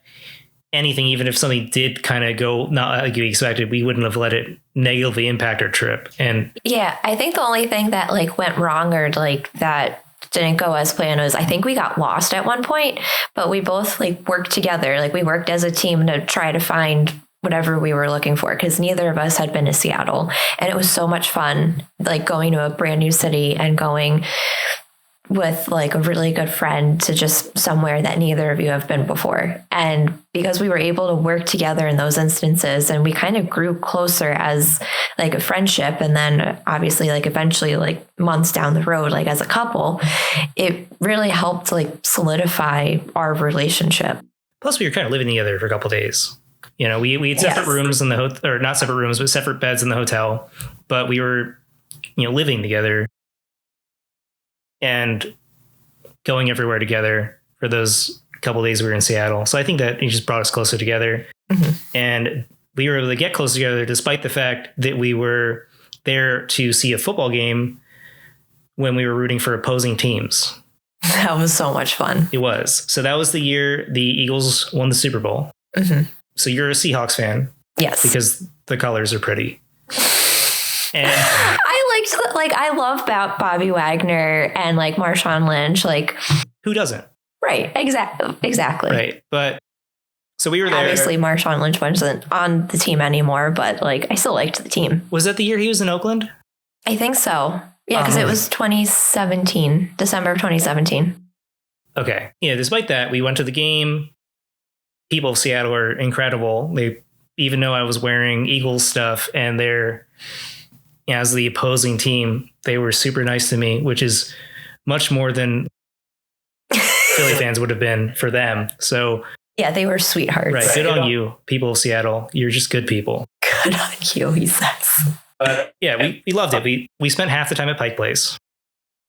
anything, even if something did kind of go not like we expected, we wouldn't have let it negatively impact our trip. And yeah, I think the only thing that went wrong or that didn't go as planned was I think we got lost at one point, but we both worked together. We worked as a team to try to find whatever we were looking for, because neither of us had been to Seattle. And it was so much fun, going to a brand new city and going with a really good friend to just somewhere that neither of you have been before. And because we were able to work together in those instances, and we kind of grew closer as a friendship, and then obviously eventually months down the road as a couple, it really helped solidify our relationship. Plus we were kind of living together for a couple of days. We had separate rooms in the hotel, or not separate rooms, but separate beds in the hotel, but we were living together and going everywhere together for those couple of days we were in Seattle. So I think that it just brought us closer together. Mm-hmm. And we were able to get close together despite the fact that we were there to see a football game when we were rooting for opposing teams. That was so much fun. It was. So that was the year the Eagles won the Super Bowl. Mm-hmm. So you're a Seahawks fan. Yes. Because the colors are pretty. And I love Bobby Wagner and Marshawn Lynch. Who doesn't? Right. Exactly. Right. But so we were there. Obviously, Marshawn Lynch wasn't on the team anymore, but I still liked the team. Was that the year he was in Oakland? I think so. Yeah, because it was 2017, December of 2017. Okay. Yeah, despite that, we went to the game. People of Seattle are incredible. They, even though I was wearing Eagles stuff and they're, as the opposing team, they were super nice to me, which is much more than Philly fans would have been for them. So yeah, they were sweethearts. Right. Good on you, people of Seattle. You're just good people. Good on you, he says. But yeah, we loved it. We spent half the time at Pike Place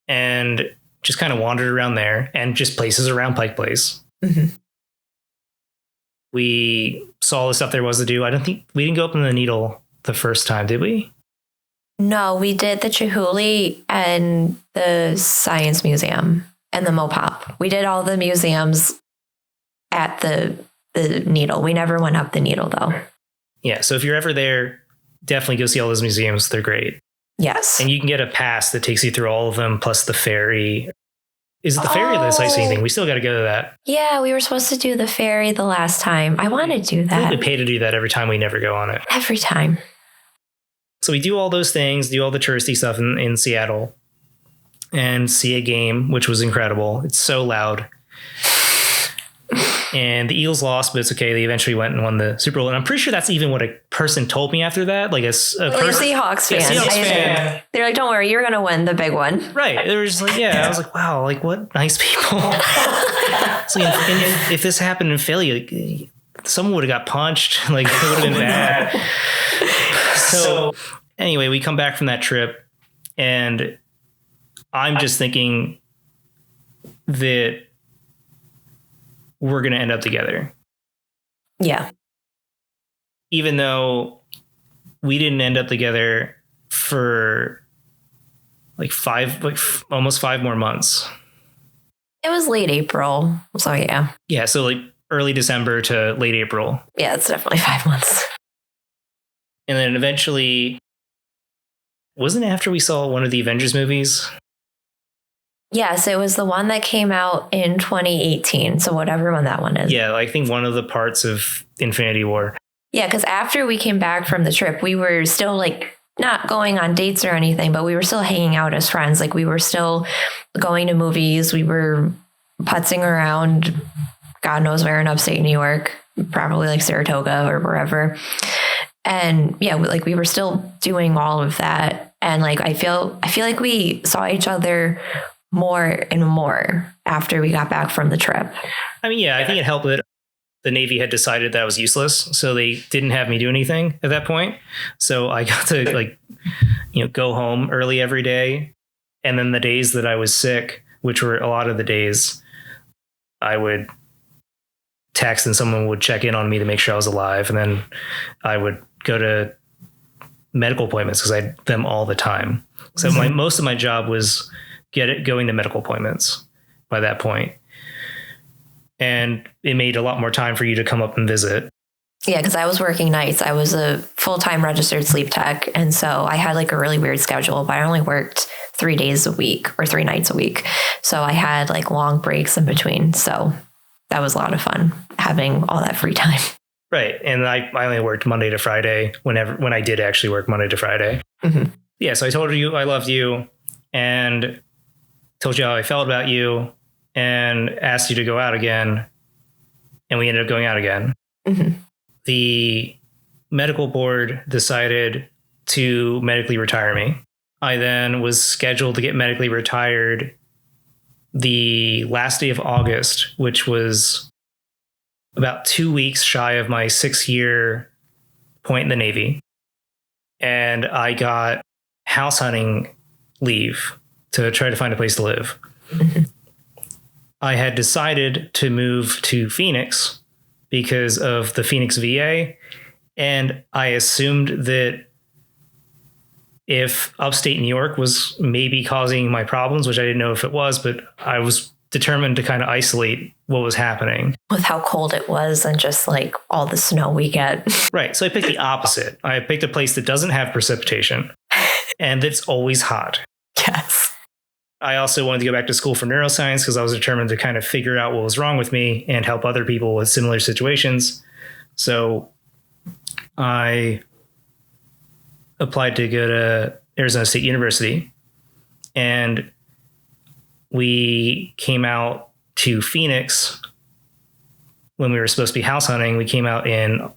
and just kind of wandered around there and just places around Pike Place. Mm-hmm. We saw the stuff there was to do. I don't think we didn't go up in the Needle the first time, did we? No, we did the Chihuly and the Science Museum and the Mopop. We did all the museums at the Needle. We never went up the Needle though. Yeah, so if you're ever there, definitely go see all those museums. They're great. Yes. And you can get a pass that takes you through all of them, plus the ferry. Is it the ferry or the sightseeing thing? We still got to go to that. Yeah, we were supposed to do the ferry the last time. I want to do that. We pay to do that every time. We never go on it. Every time. So we do all those things, do all the touristy stuff in Seattle and see a game, which was incredible. It's so loud. And the Eagles lost, but it's okay. They eventually went and won the Super Bowl. And I'm pretty sure that's even what a person told me after that. Like a Seahawks fan. Yeah, Seahawks fan. They're like, don't worry, you're going to win the big one. Right. They were just like, yeah. I was like, wow, like what nice people. So, if this happened in Philly, like, someone would have got punched. Like it would have been bad. So anyway, we come back from that trip and I'm just thinking that we're going to end up together. Yeah. Even though we didn't end up together for almost 5 more months. It was late April. So yeah. Yeah. So like early December to late April. Yeah, it's definitely 5 months. And then eventually, wasn't it after we saw one of the Avengers movies? Yes, it was the one that came out in 2018. So whatever one that one is. Yeah, I think one of the parts of Infinity War. Yeah, because after we came back from the trip, we were still like not going on dates or anything, but we were still hanging out as friends. Like we were still going to movies. We were putzing around, God knows where in upstate New York, probably like Saratoga or wherever. And yeah, we were still doing all of that. And like, I feel like we saw each other more and more after we got back from the trip. I mean, yeah, I think it helped that the Navy had decided that I was useless. So they didn't have me do anything at that point. So I got to go home early every day. And then the days that I was sick, which were a lot of the days, I would text and someone would check in on me to make sure I was alive. And then I would go to medical appointments because I had them all the time. So most of my job was going to medical appointments by that point. And it made a lot more time for you to come up and visit. Yeah, because I was working nights. I was a full-time registered sleep tech. And so I had like a really weird schedule, but I only worked 3 days a week or 3 nights a week. So I had like long breaks in between. So that was a lot of fun having all that free time. Right. And I only worked Monday to Friday when I did actually work Monday to Friday. Mm-hmm. Yeah. So I told you I loved you and told you how I felt about you and asked you to go out again. And we ended up going out again. Mm-hmm. The medical board decided to medically retire me. I then was scheduled to get medically retired the last day of August, which was about 2 weeks shy of my 6-year point in the Navy. And I got house hunting leave to try to find a place to live. Mm-hmm. I had decided to move to Phoenix because of the Phoenix VA. And I assumed that if upstate New York was maybe causing my problems, which I didn't know if it was, but I was determined to kind of isolate what was happening. With how cold it was and just like all the snow we get. Right. So I picked the opposite. I picked a place that doesn't have precipitation and that's always hot. Yes. I also wanted to go back to school for neuroscience because I was determined to kind of figure out what was wrong with me and help other people with similar situations. So I applied to go to Arizona State University. And we came out to Phoenix when we were supposed to be house hunting. We came out in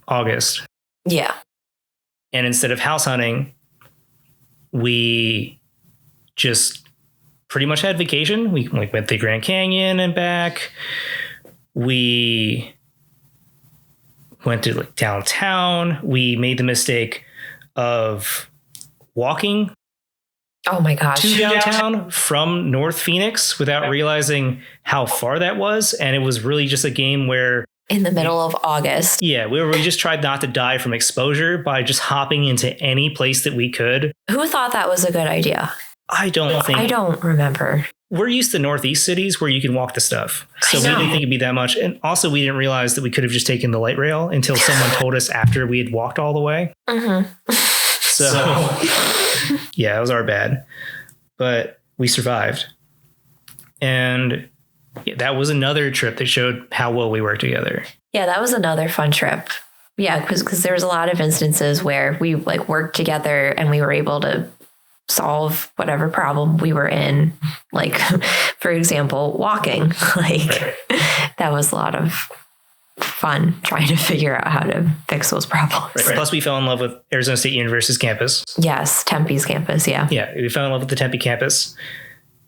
August. Yeah. And instead of house hunting, we just pretty much had vacation. We went to the Grand Canyon and back. We went to like downtown. We made the mistake of walking Oh my gosh. to downtown from North Phoenix without realizing how far that was. And it was really just a game where In the middle of August. we just tried not to die from exposure by just hopping into any place that we could. Who thought that was a good idea? I don't remember. We're used to Northeast cities where you can walk to stuff. So we didn't think it'd be that much. And also we didn't realize that we could have just taken the light rail until someone told us after we had walked all the way. Mm-hmm. So yeah, it was our bad, but we survived. And that was another trip that showed how well we work together. Yeah, that was another fun trip. Yeah, because there was a lot of instances where we like worked together and we were able to solve whatever problem we were in. Like, for example, walking. Like, that was a lot of fun trying to figure out how to fix those problems. Right. Plus, we fell in love with Arizona State University's campus. Yes, Tempe's campus. Yeah. Yeah, we fell in love with the Tempe campus.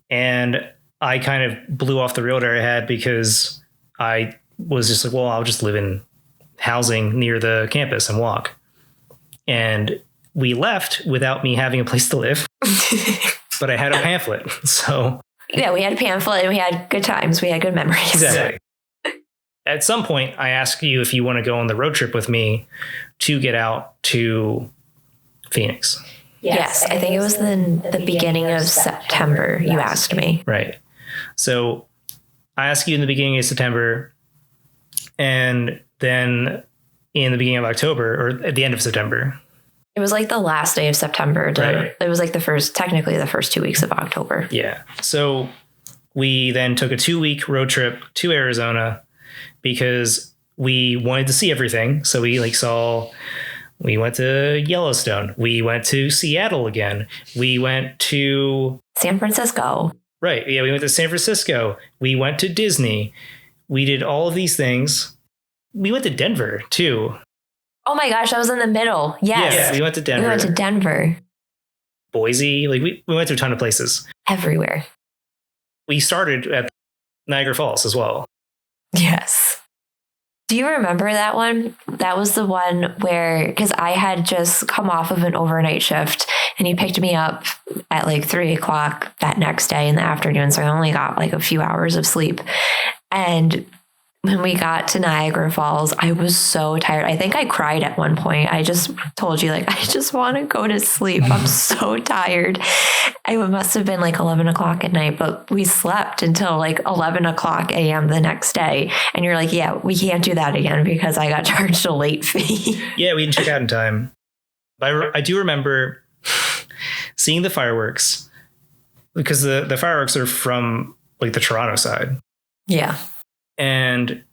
And I kind of blew off the realtor I had because I was just like, well, I'll just live in housing near the campus and walk. And we left without me having a place to live, but I had a pamphlet. So yeah, we had a pamphlet and we had good times. We had good memories. Exactly. At some point, I asked you if you want to go on the road trip with me to get out to Phoenix. Yes, I think it was the beginning of September you asked me. Right. So I asked you in the beginning of September, and then in the beginning of October, or at the end of September. It was like the last day of September. Right. It was like technically the first 2 weeks of October. Yeah. So we then took a 2-week road trip to Arizona because we wanted to see everything. So we went to Yellowstone. We went to Seattle again. We went to San Francisco. Right. Yeah. We went to San Francisco. We went to Disney. We did all of these things. We went to Denver too. Oh my gosh, I was in the middle. Yes. Yeah, we went to Denver. We went to Denver. Boise. Like we went to a ton of places. Everywhere. We started at Niagara Falls as well. Yes. Do you remember that one? That was the one where, because I had just come off of an overnight shift and he picked me up at like 3:00 that next day in the afternoon. So I only got like a few hours of sleep. And when we got to Niagara Falls, I was so tired. I think I cried at one point. I just told you, like, I just want to go to sleep. I'm so tired. It must have been like 11:00 at night, but we slept until like 11:00 a.m. the next day. And you're like, yeah, we can't do that again because I got charged a late fee. Yeah, we didn't check out in time. But I do remember seeing the fireworks because the fireworks are from like the Toronto side. Yeah. And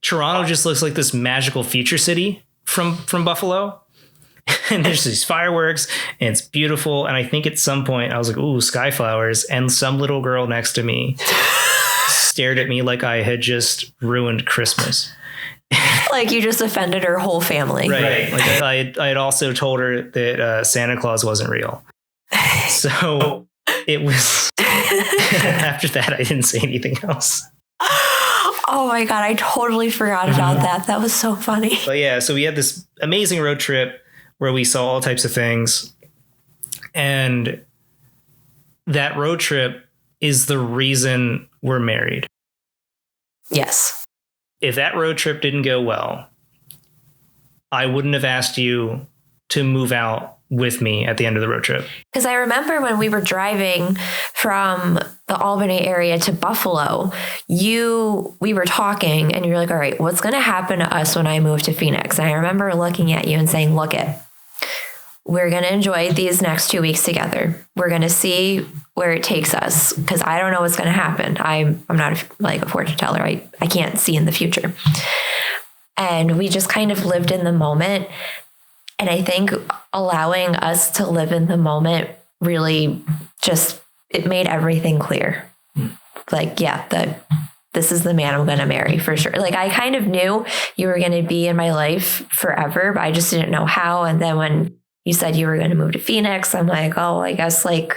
Toronto just looks like this magical future city from Buffalo. And there's these fireworks and it's beautiful. And I think at some point I was like, ooh, sky flowers. And some little girl next to me stared at me like I had just ruined Christmas. Like you just offended her whole family. Right. Like I had also told her that Santa Claus wasn't real. So it was after that, I didn't say anything else. Oh my God, I totally forgot about that. That was so funny. But yeah, so we had this amazing road trip where we saw all types of things. And that road trip is the reason we're married. Yes. If that road trip didn't go well, I wouldn't have asked you to move out with me at the end of the road trip. Because I remember when we were driving from the Albany area to Buffalo, we were talking and you're like, all right, what's going to happen to us when I move to Phoenix? And I remember looking at you and saying, look we're going to enjoy these next 2 weeks together. We're going to see where it takes us because I don't know what's going to happen. I'm not like a fortune teller. I can't see in the future. And we just kind of lived in the moment. And I think allowing us to live in the moment really just, it made everything clear. Like, yeah, this is the man I'm going to marry for sure. Like, I kind of knew you were going to be in my life forever, but I just didn't know how. And then when you said you were going to move to Phoenix, I'm like, oh, I guess like,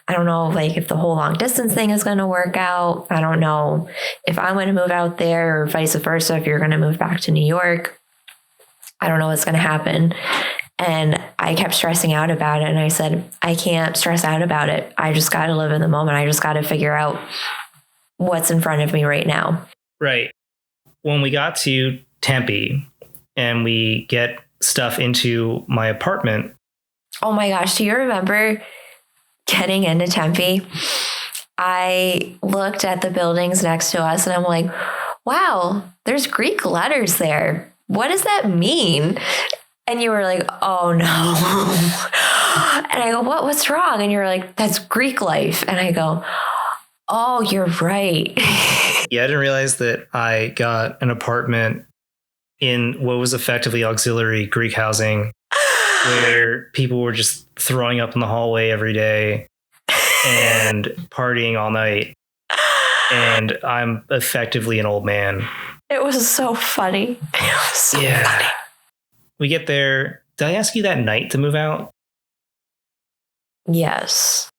I don't know, like if the whole long distance thing is going to work out. I don't know if I'm going to move out there or vice versa. If you're going to move back to New York, I don't know what's going to happen. And I kept stressing out about it. And I said, I can't stress out about it. I just got to live in the moment. I just got to figure out what's in front of me right now. Right. When we got to Tempe and we get stuff into my apartment. Oh my gosh. Do you remember getting into Tempe? I looked at the buildings next to us and I'm like, wow, there's Greek letters there. What does that mean? And you were like, oh no. And I go, what's wrong? And you're like, that's Greek life. And I go, oh, you're right. Yeah, I didn't realize that I got an apartment in what was effectively auxiliary Greek housing where people were just throwing up in the hallway every day and partying all night. And I'm effectively an old man. It was so funny. It was so funny. We get there. Did I ask you that night to move out? Yes.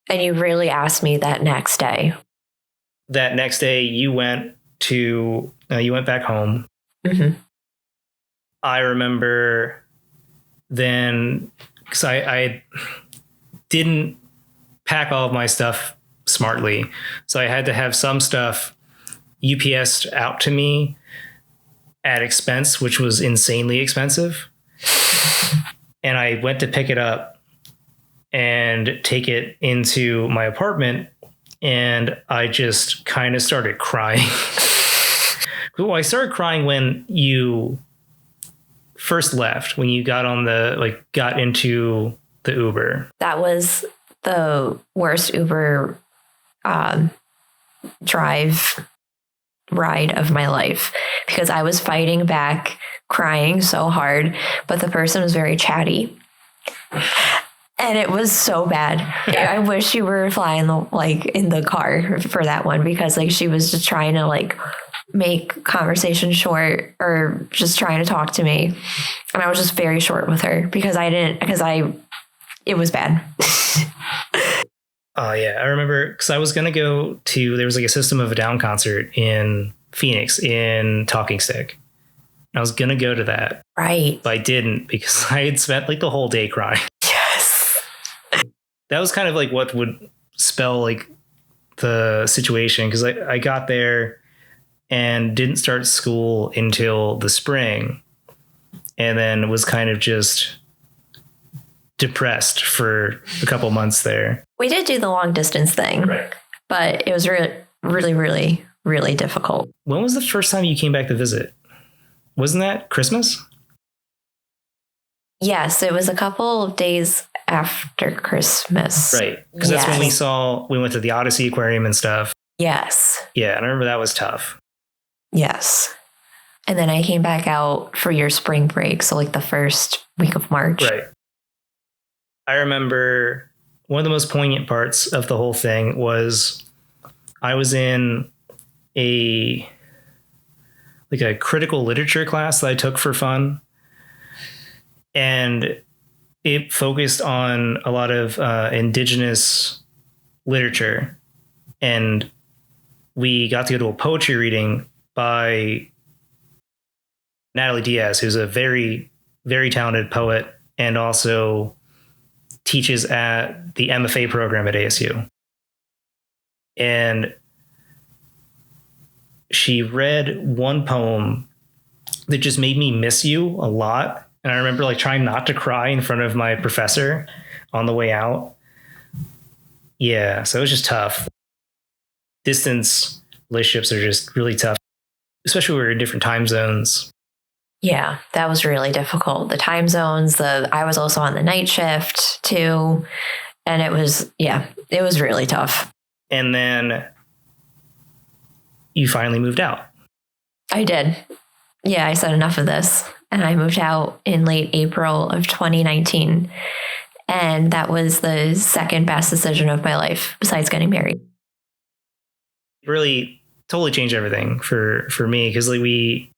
And you really asked me that next day. That next day, you went back home. Mm-hmm. I remember then, because I didn't pack all of my stuff smartly. So I had to have some stuff UPS'd out to me at expense, which was insanely expensive. And I went to pick it up and take it into my apartment. And I just kind of started crying. Well, I started crying when you first left, when you got into the Uber. That was the worst Uber drive ride of my life because I was fighting back, crying so hard, but the person was very chatty. And it was so bad. I wish you were flying in the car for that one because she was just trying to make conversation short or just trying to talk to me. And I was just very short with her because it was bad. Oh yeah. I remember because I was going to go to, there was a System of a Down concert in Phoenix in Talking Stick. I was going to go to that. Right. But I didn't because I had spent the whole day crying. That was kind of what would spell the situation because I got there and didn't start school until the spring and then was kind of just depressed for a couple months there. We did do the long distance thing, right? But it was really, really, really, really difficult. When was the first time you came back to visit? Wasn't that Christmas? Yes, it was a couple of days after Christmas. Right. Because that's when we went to the Odyssey Aquarium and stuff. Yes. Yeah. And I remember that was tough. Yes. And then I came back out for your spring break. So the first week of March. Right. I remember one of the most poignant parts of the whole thing was I was in a critical literature class that I took for fun. And it focused on a lot of indigenous literature. And we got to go to a poetry reading by Natalie Diaz, who's a very, very talented poet and also teaches at the MFA program at ASU. And she read one poem that just made me miss you a lot. And I remember trying not to cry in front of my professor on the way out. Yeah, so it was just tough. Distance relationships are just really tough, especially when we're in different time zones. Yeah, that was really difficult. The time zones, I was also on the night shift too. And it was really tough. And then you finally moved out. I did. Yeah, I said enough of this. And I moved out in late April of 2019. And that was the second best decision of my life besides getting married. Really totally changed everything for me, because like we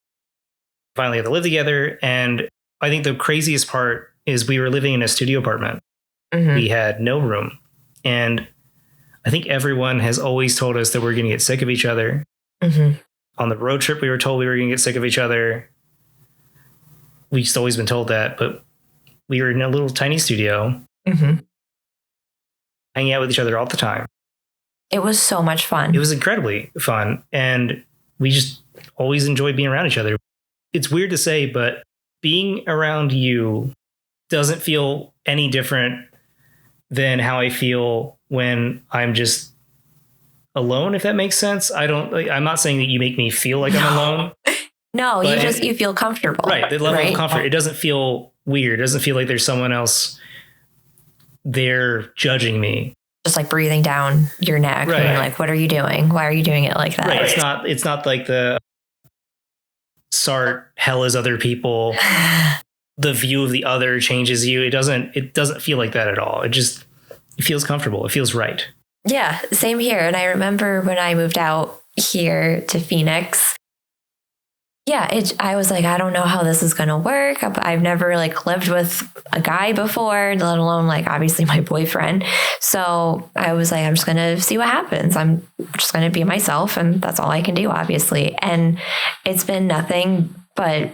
finally had to live together. And I think the craziest part is we were living in a studio apartment. Mm-hmm. We had no room. And I think everyone has always told us that we're going to get sick of each other. Mm-hmm. On the road trip, we were told we were going to get sick of each other. We've just always been told that, but we were in a little tiny studio, Mm-hmm. hanging out with each other all the time. It was so much fun. It was incredibly fun. And we just always enjoyed being around each other. It's weird to say, but being around you doesn't feel any different than how I feel when I'm just alone, if that makes sense. I'm not saying that you make me feel like I'm alone. No, you feel comfortable. Right. The level of comfort. It doesn't feel weird. It doesn't feel like there's someone else there judging me. Just like breathing down your neck. Right. And you're like, what are you doing? Why are you doing it like that? Right. It's not like the Sart, hell is other people. The view of the other changes you. It doesn't feel like that at all. It feels comfortable. It feels right. Yeah, same here. And I remember when I moved out here to Phoenix, I was like, I don't know how this is going to work. I've never like lived with a guy before, let alone like obviously my boyfriend. So I was like, I'm just going to see what happens. I'm just going to be myself, and that's all I can do, obviously. And it's been nothing but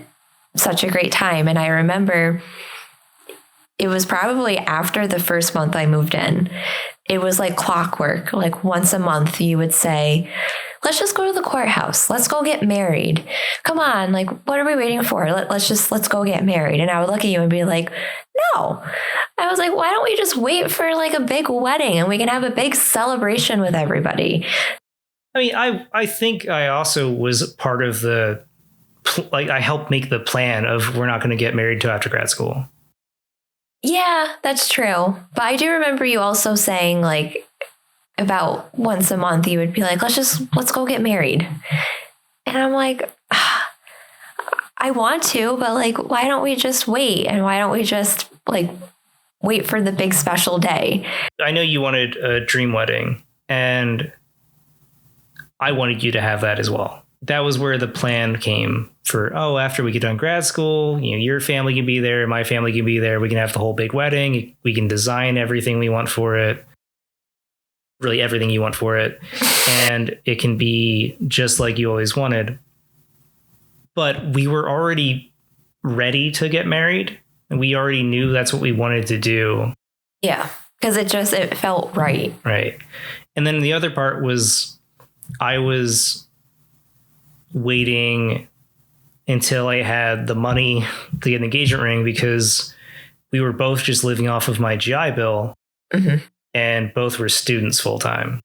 such a great time. And I remember it was probably after the first month I moved in. It was like clockwork. Like once a month you would say, let's just go to the courthouse. Let's go get married. Come on. Like, what are we waiting for? Let's go get married. And I would look at you and be like, no. I was like, why don't we just wait for like a big wedding and we can have a big celebration with everybody? I mean, I think I also was part of I helped make the plan of we're not going to get married till after grad school. Yeah, that's true. But I do remember you also saying like about once a month, you would be like, let's go get married. And I'm like, I want to, but like, why don't we just wait? And why don't we just like wait for the big special day? I know you wanted a dream wedding, and I wanted you to have that as well. That was where the plan came for, after we get done grad school, your family can be there, my family can be there. We can have the whole big wedding. We can design everything we want for it. Really everything you want for it. And it can be just like you always wanted. But we were already ready to get married. And we already knew that's what we wanted to do. Yeah, because it felt right. Right. And then the other part was I was waiting until I had the money to get an engagement ring, because we were both just living off of my GI Bill. Mm-hmm. And both were students full time.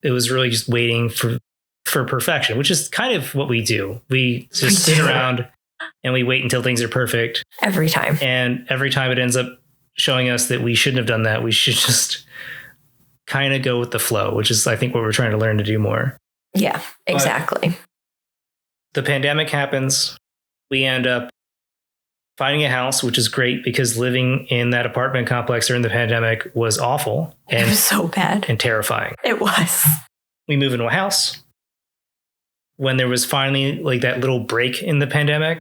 It was really just waiting for perfection, which is kind of what we do. We just sit around and we wait until things are perfect. Every time. And every time it ends up showing us that we shouldn't have done that. We should just kind of go with the flow, which is, I think, what we're trying to learn to do more. Yeah, exactly. But the pandemic happens. We end up finding a house, which is great, because living in that apartment complex during the pandemic was awful. And it was so bad and terrifying. It was. We moved into a house when there was finally like that little break in the pandemic.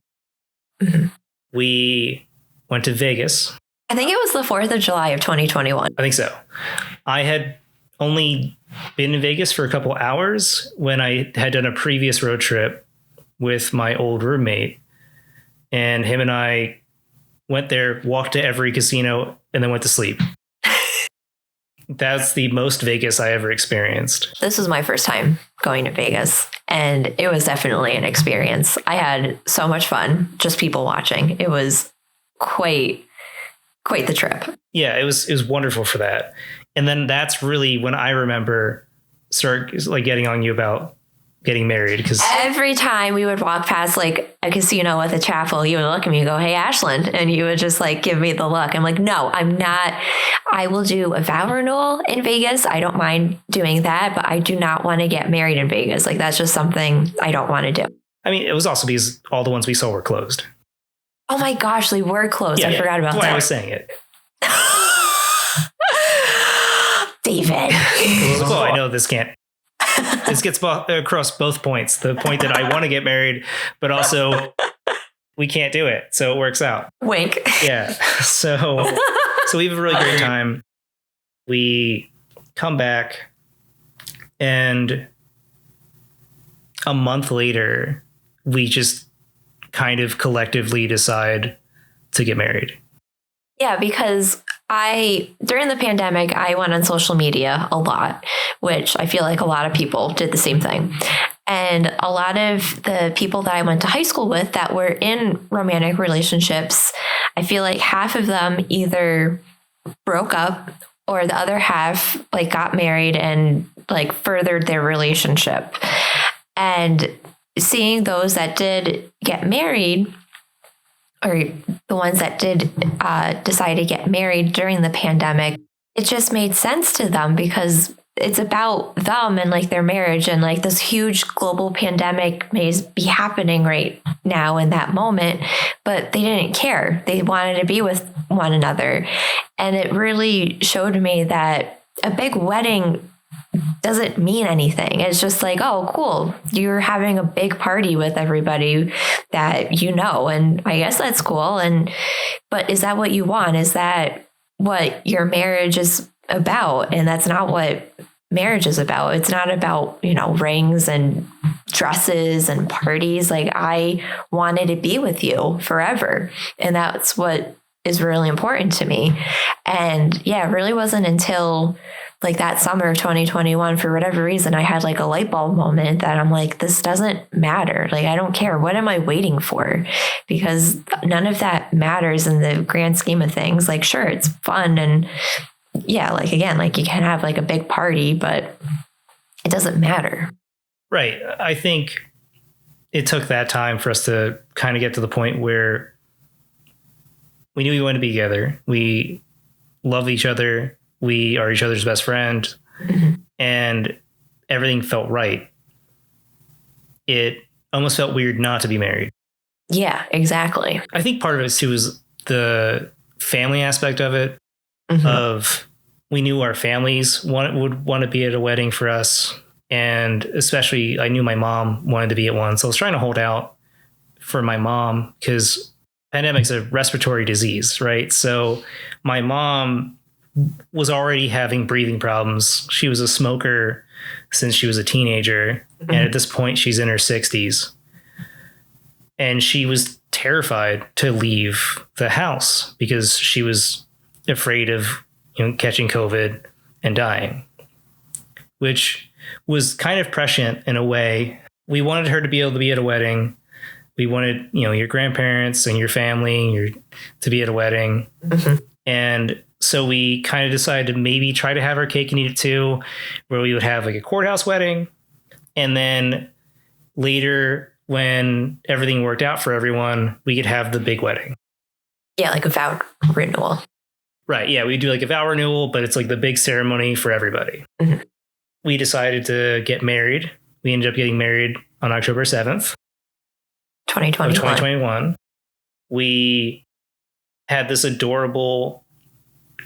Mm-hmm. We went to Vegas. I think it was the 4th of July of 2021. I think so. I had only been in Vegas for a couple hours when I had done a previous road trip with my old roommate. And him and I went there, walked to every casino, and then went to sleep. That's the most Vegas I ever experienced. This was my first time going to Vegas, and it was definitely an experience. I had so much fun, just people watching. It was quite the trip. Yeah, it was wonderful for that. And then that's really when I remember like getting on you about getting married, because every time we would walk past like a casino with a chapel, you would look at me and go, "Hey, Ashlan," and you would just like give me the look. I'm like, no, I'm not. I will do a vow renewal in Vegas. I don't mind doing that, but I do not want to get married in Vegas. Like, that's just something I don't want to do. I mean, it was also because all the ones we saw were closed. Oh my gosh, they were closed. I forgot about that's that. why I was saying it. David. Well, I know this can't. This gets across both points. The point that I want to get married, but also we can't do it. So it works out. Wink. Yeah. So we have a really great time. We come back, and a month later, we just kind of collectively decide to get married. Yeah, because during the pandemic, I went on social media a lot, which I feel like a lot of people did the same thing. And a lot of the people that I went to high school with that were in romantic relationships, I feel like half of them either broke up or the other half like got married and like furthered their relationship. And seeing those that did get married, or the ones that did decide to get married during the pandemic, it just made sense to them because it's about them and like their marriage, and like this huge global pandemic may be happening right now in that moment, but they didn't care. They wanted to be with one another. And it really showed me that a big wedding doesn't mean anything. It's just like, oh, cool. You're having a big party with everybody that you know. And I guess that's cool. But is that what you want? Is that what your marriage is about? And that's not what marriage is about. It's not about, rings and dresses and parties. Like, I wanted to be with you forever. And that's what is really important to me. And yeah, it really wasn't until like that summer of 2021, for whatever reason, I had like a light bulb moment that I'm like, this doesn't matter. Like, I don't care. What am I waiting for? Because none of that matters in the grand scheme of things. Like, sure, it's fun. And yeah, like, again, like you can have like a big party, but it doesn't matter. Right. I think it took that time for us to kind of get to the point where we knew we wanted to be together. We love each other. We are each other's best friend, and everything felt right. It almost felt weird not to be married. Yeah, exactly. I think part of it too is the family aspect of it. Of we knew our families would want to be at a wedding for us, and especially I knew my mom wanted to be at one, so I was trying to hold out for my mom because pandemic's a respiratory disease, right? So my mom was already having breathing problems. She was a smoker since she was a teenager. And at this point, she's in her 60s. And she was terrified to leave the house because she was afraid of catching COVID and dying, which was kind of prescient in a way. We wanted her to be able to be at a wedding. We wanted, your grandparents and your family to be at a wedding. And so we kind of decided to maybe try to have our cake and eat it too, where we would have like a courthouse wedding. And then later, when everything worked out for everyone, we could have the big wedding. Yeah, like a vow renewal. Right. Yeah, we do like a vow renewal, but it's like the big ceremony for everybody. We decided to get married. We ended up getting married on October 7th. 2021. We had this adorable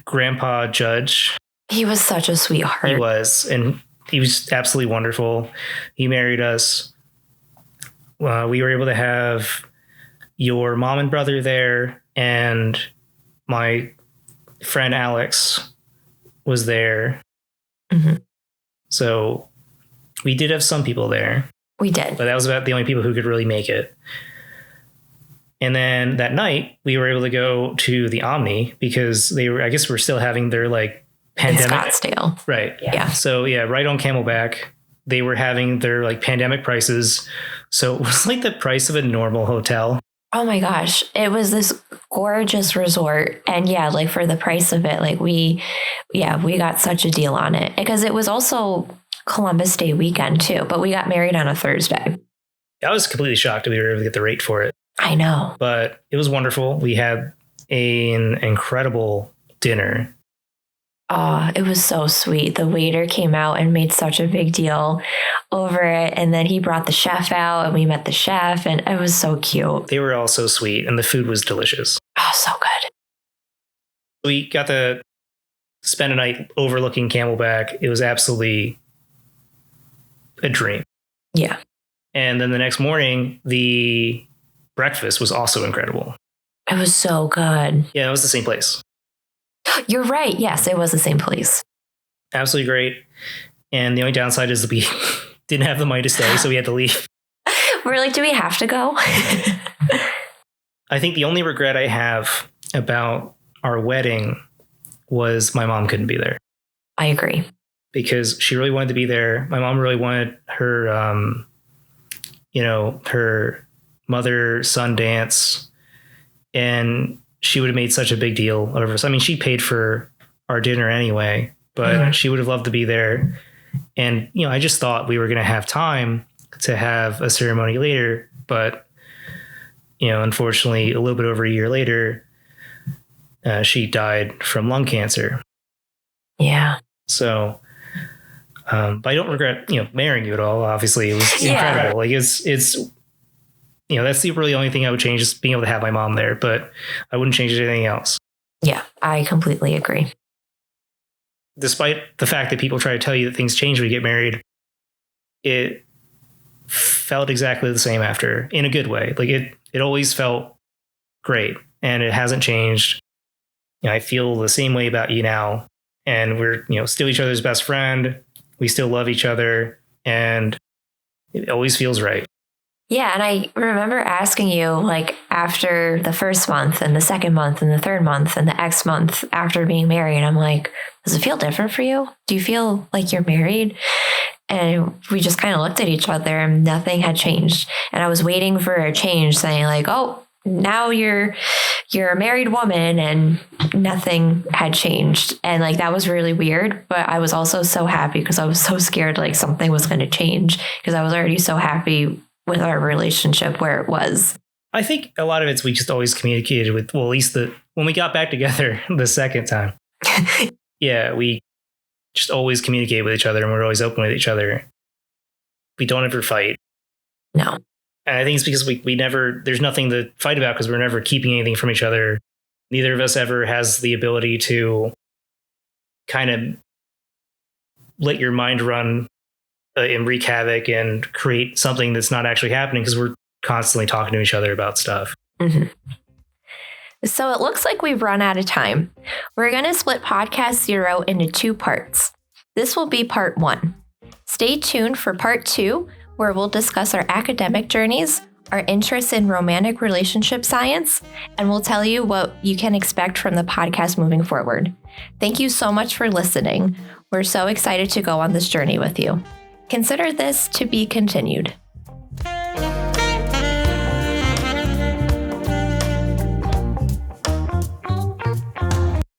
grandpa judge. He was such a sweetheart. He was, and he was absolutely wonderful. He married us. We were able to have your mom and brother there, and my friend Alex was there. So we did have some people there. We did. But that was about the only people who could really make it. And then that night, we were able to go to the Omni because I guess we're still having their like pandemic. In Scottsdale. Right. Yeah. So yeah, right on Camelback, they were having their like pandemic prices. So it was like the price of a normal hotel. Oh my gosh. It was this gorgeous resort. And yeah, like for the price of it, like we got such a deal on it because it was also Columbus Day weekend too, but we got married on a Thursday. I was completely shocked that we were able to get the rate for it. I know. But it was wonderful. We had an incredible dinner. Oh, it was so sweet. The waiter came out and made such a big deal over it. And then he brought the chef out and we met the chef and it was so cute. They were all so sweet and the food was delicious. Oh, so good. We got to spend a night overlooking Camelback. It was absolutely a dream. Yeah. And then the next morning, the breakfast was also incredible. It was so good. Yeah, it was the same place. You're right. Yes, it was the same place. Absolutely great. And the only downside is that we didn't have the money to stay, so we had to leave. We're like, do we have to go? I think the only regret I have about our wedding was my mom couldn't be there. I agree. Because she really wanted to be there. My mom really wanted her, her mother-son dance. And she would have made such a big deal out of us. I mean, she paid for our dinner anyway, but she would have loved to be there. And, I just thought we were going to have time to have a ceremony later. But, unfortunately, a little bit over a year later, she died from lung cancer. Yeah. So, but I don't regret, marrying you at all. Obviously, it was incredible. Like it's that's the really only thing I would change is being able to have my mom there, but I wouldn't change anything else. Yeah, I completely agree. Despite the fact that people try to tell you that things change when you get married, it felt exactly the same after, in a good way. Like it always felt great and it hasn't changed. I feel the same way about you now, and we're, still each other's best friend. We still love each other and it always feels right. Yeah. And I remember asking you, like, after the first month and the second month and the third month and the X month after being married, I'm like, does it feel different for you? Do you feel like you're married? And we just kind of looked at each other and nothing had changed. And I was waiting for a change, saying like, oh, now you're a married woman, and nothing had changed. And like, that was really weird. But I was also so happy because I was so scared like something was going to change, because I was already so happy with our relationship where it was. I think a lot of it's we just always communicated with, well, at least when we got back together the second time. Yeah, we just always communicate with each other and we're always open with each other. We don't ever fight. No. And I think it's because we never, there's nothing to fight about because we're never keeping anything from each other. Neither of us ever has the ability to kind of let your mind run and wreak havoc and create something that's not actually happening, because we're constantly talking to each other about stuff. Mm-hmm. So it looks like we've run out of time. We're going to split podcast 0 into 2 parts. This will be part 1. Stay tuned for part 2, where we'll discuss our academic journeys, our interest in romantic relationship science, and we'll tell you what you can expect from the podcast moving forward. Thank you so much for listening. We're so excited to go on this journey with you. Consider this to be continued.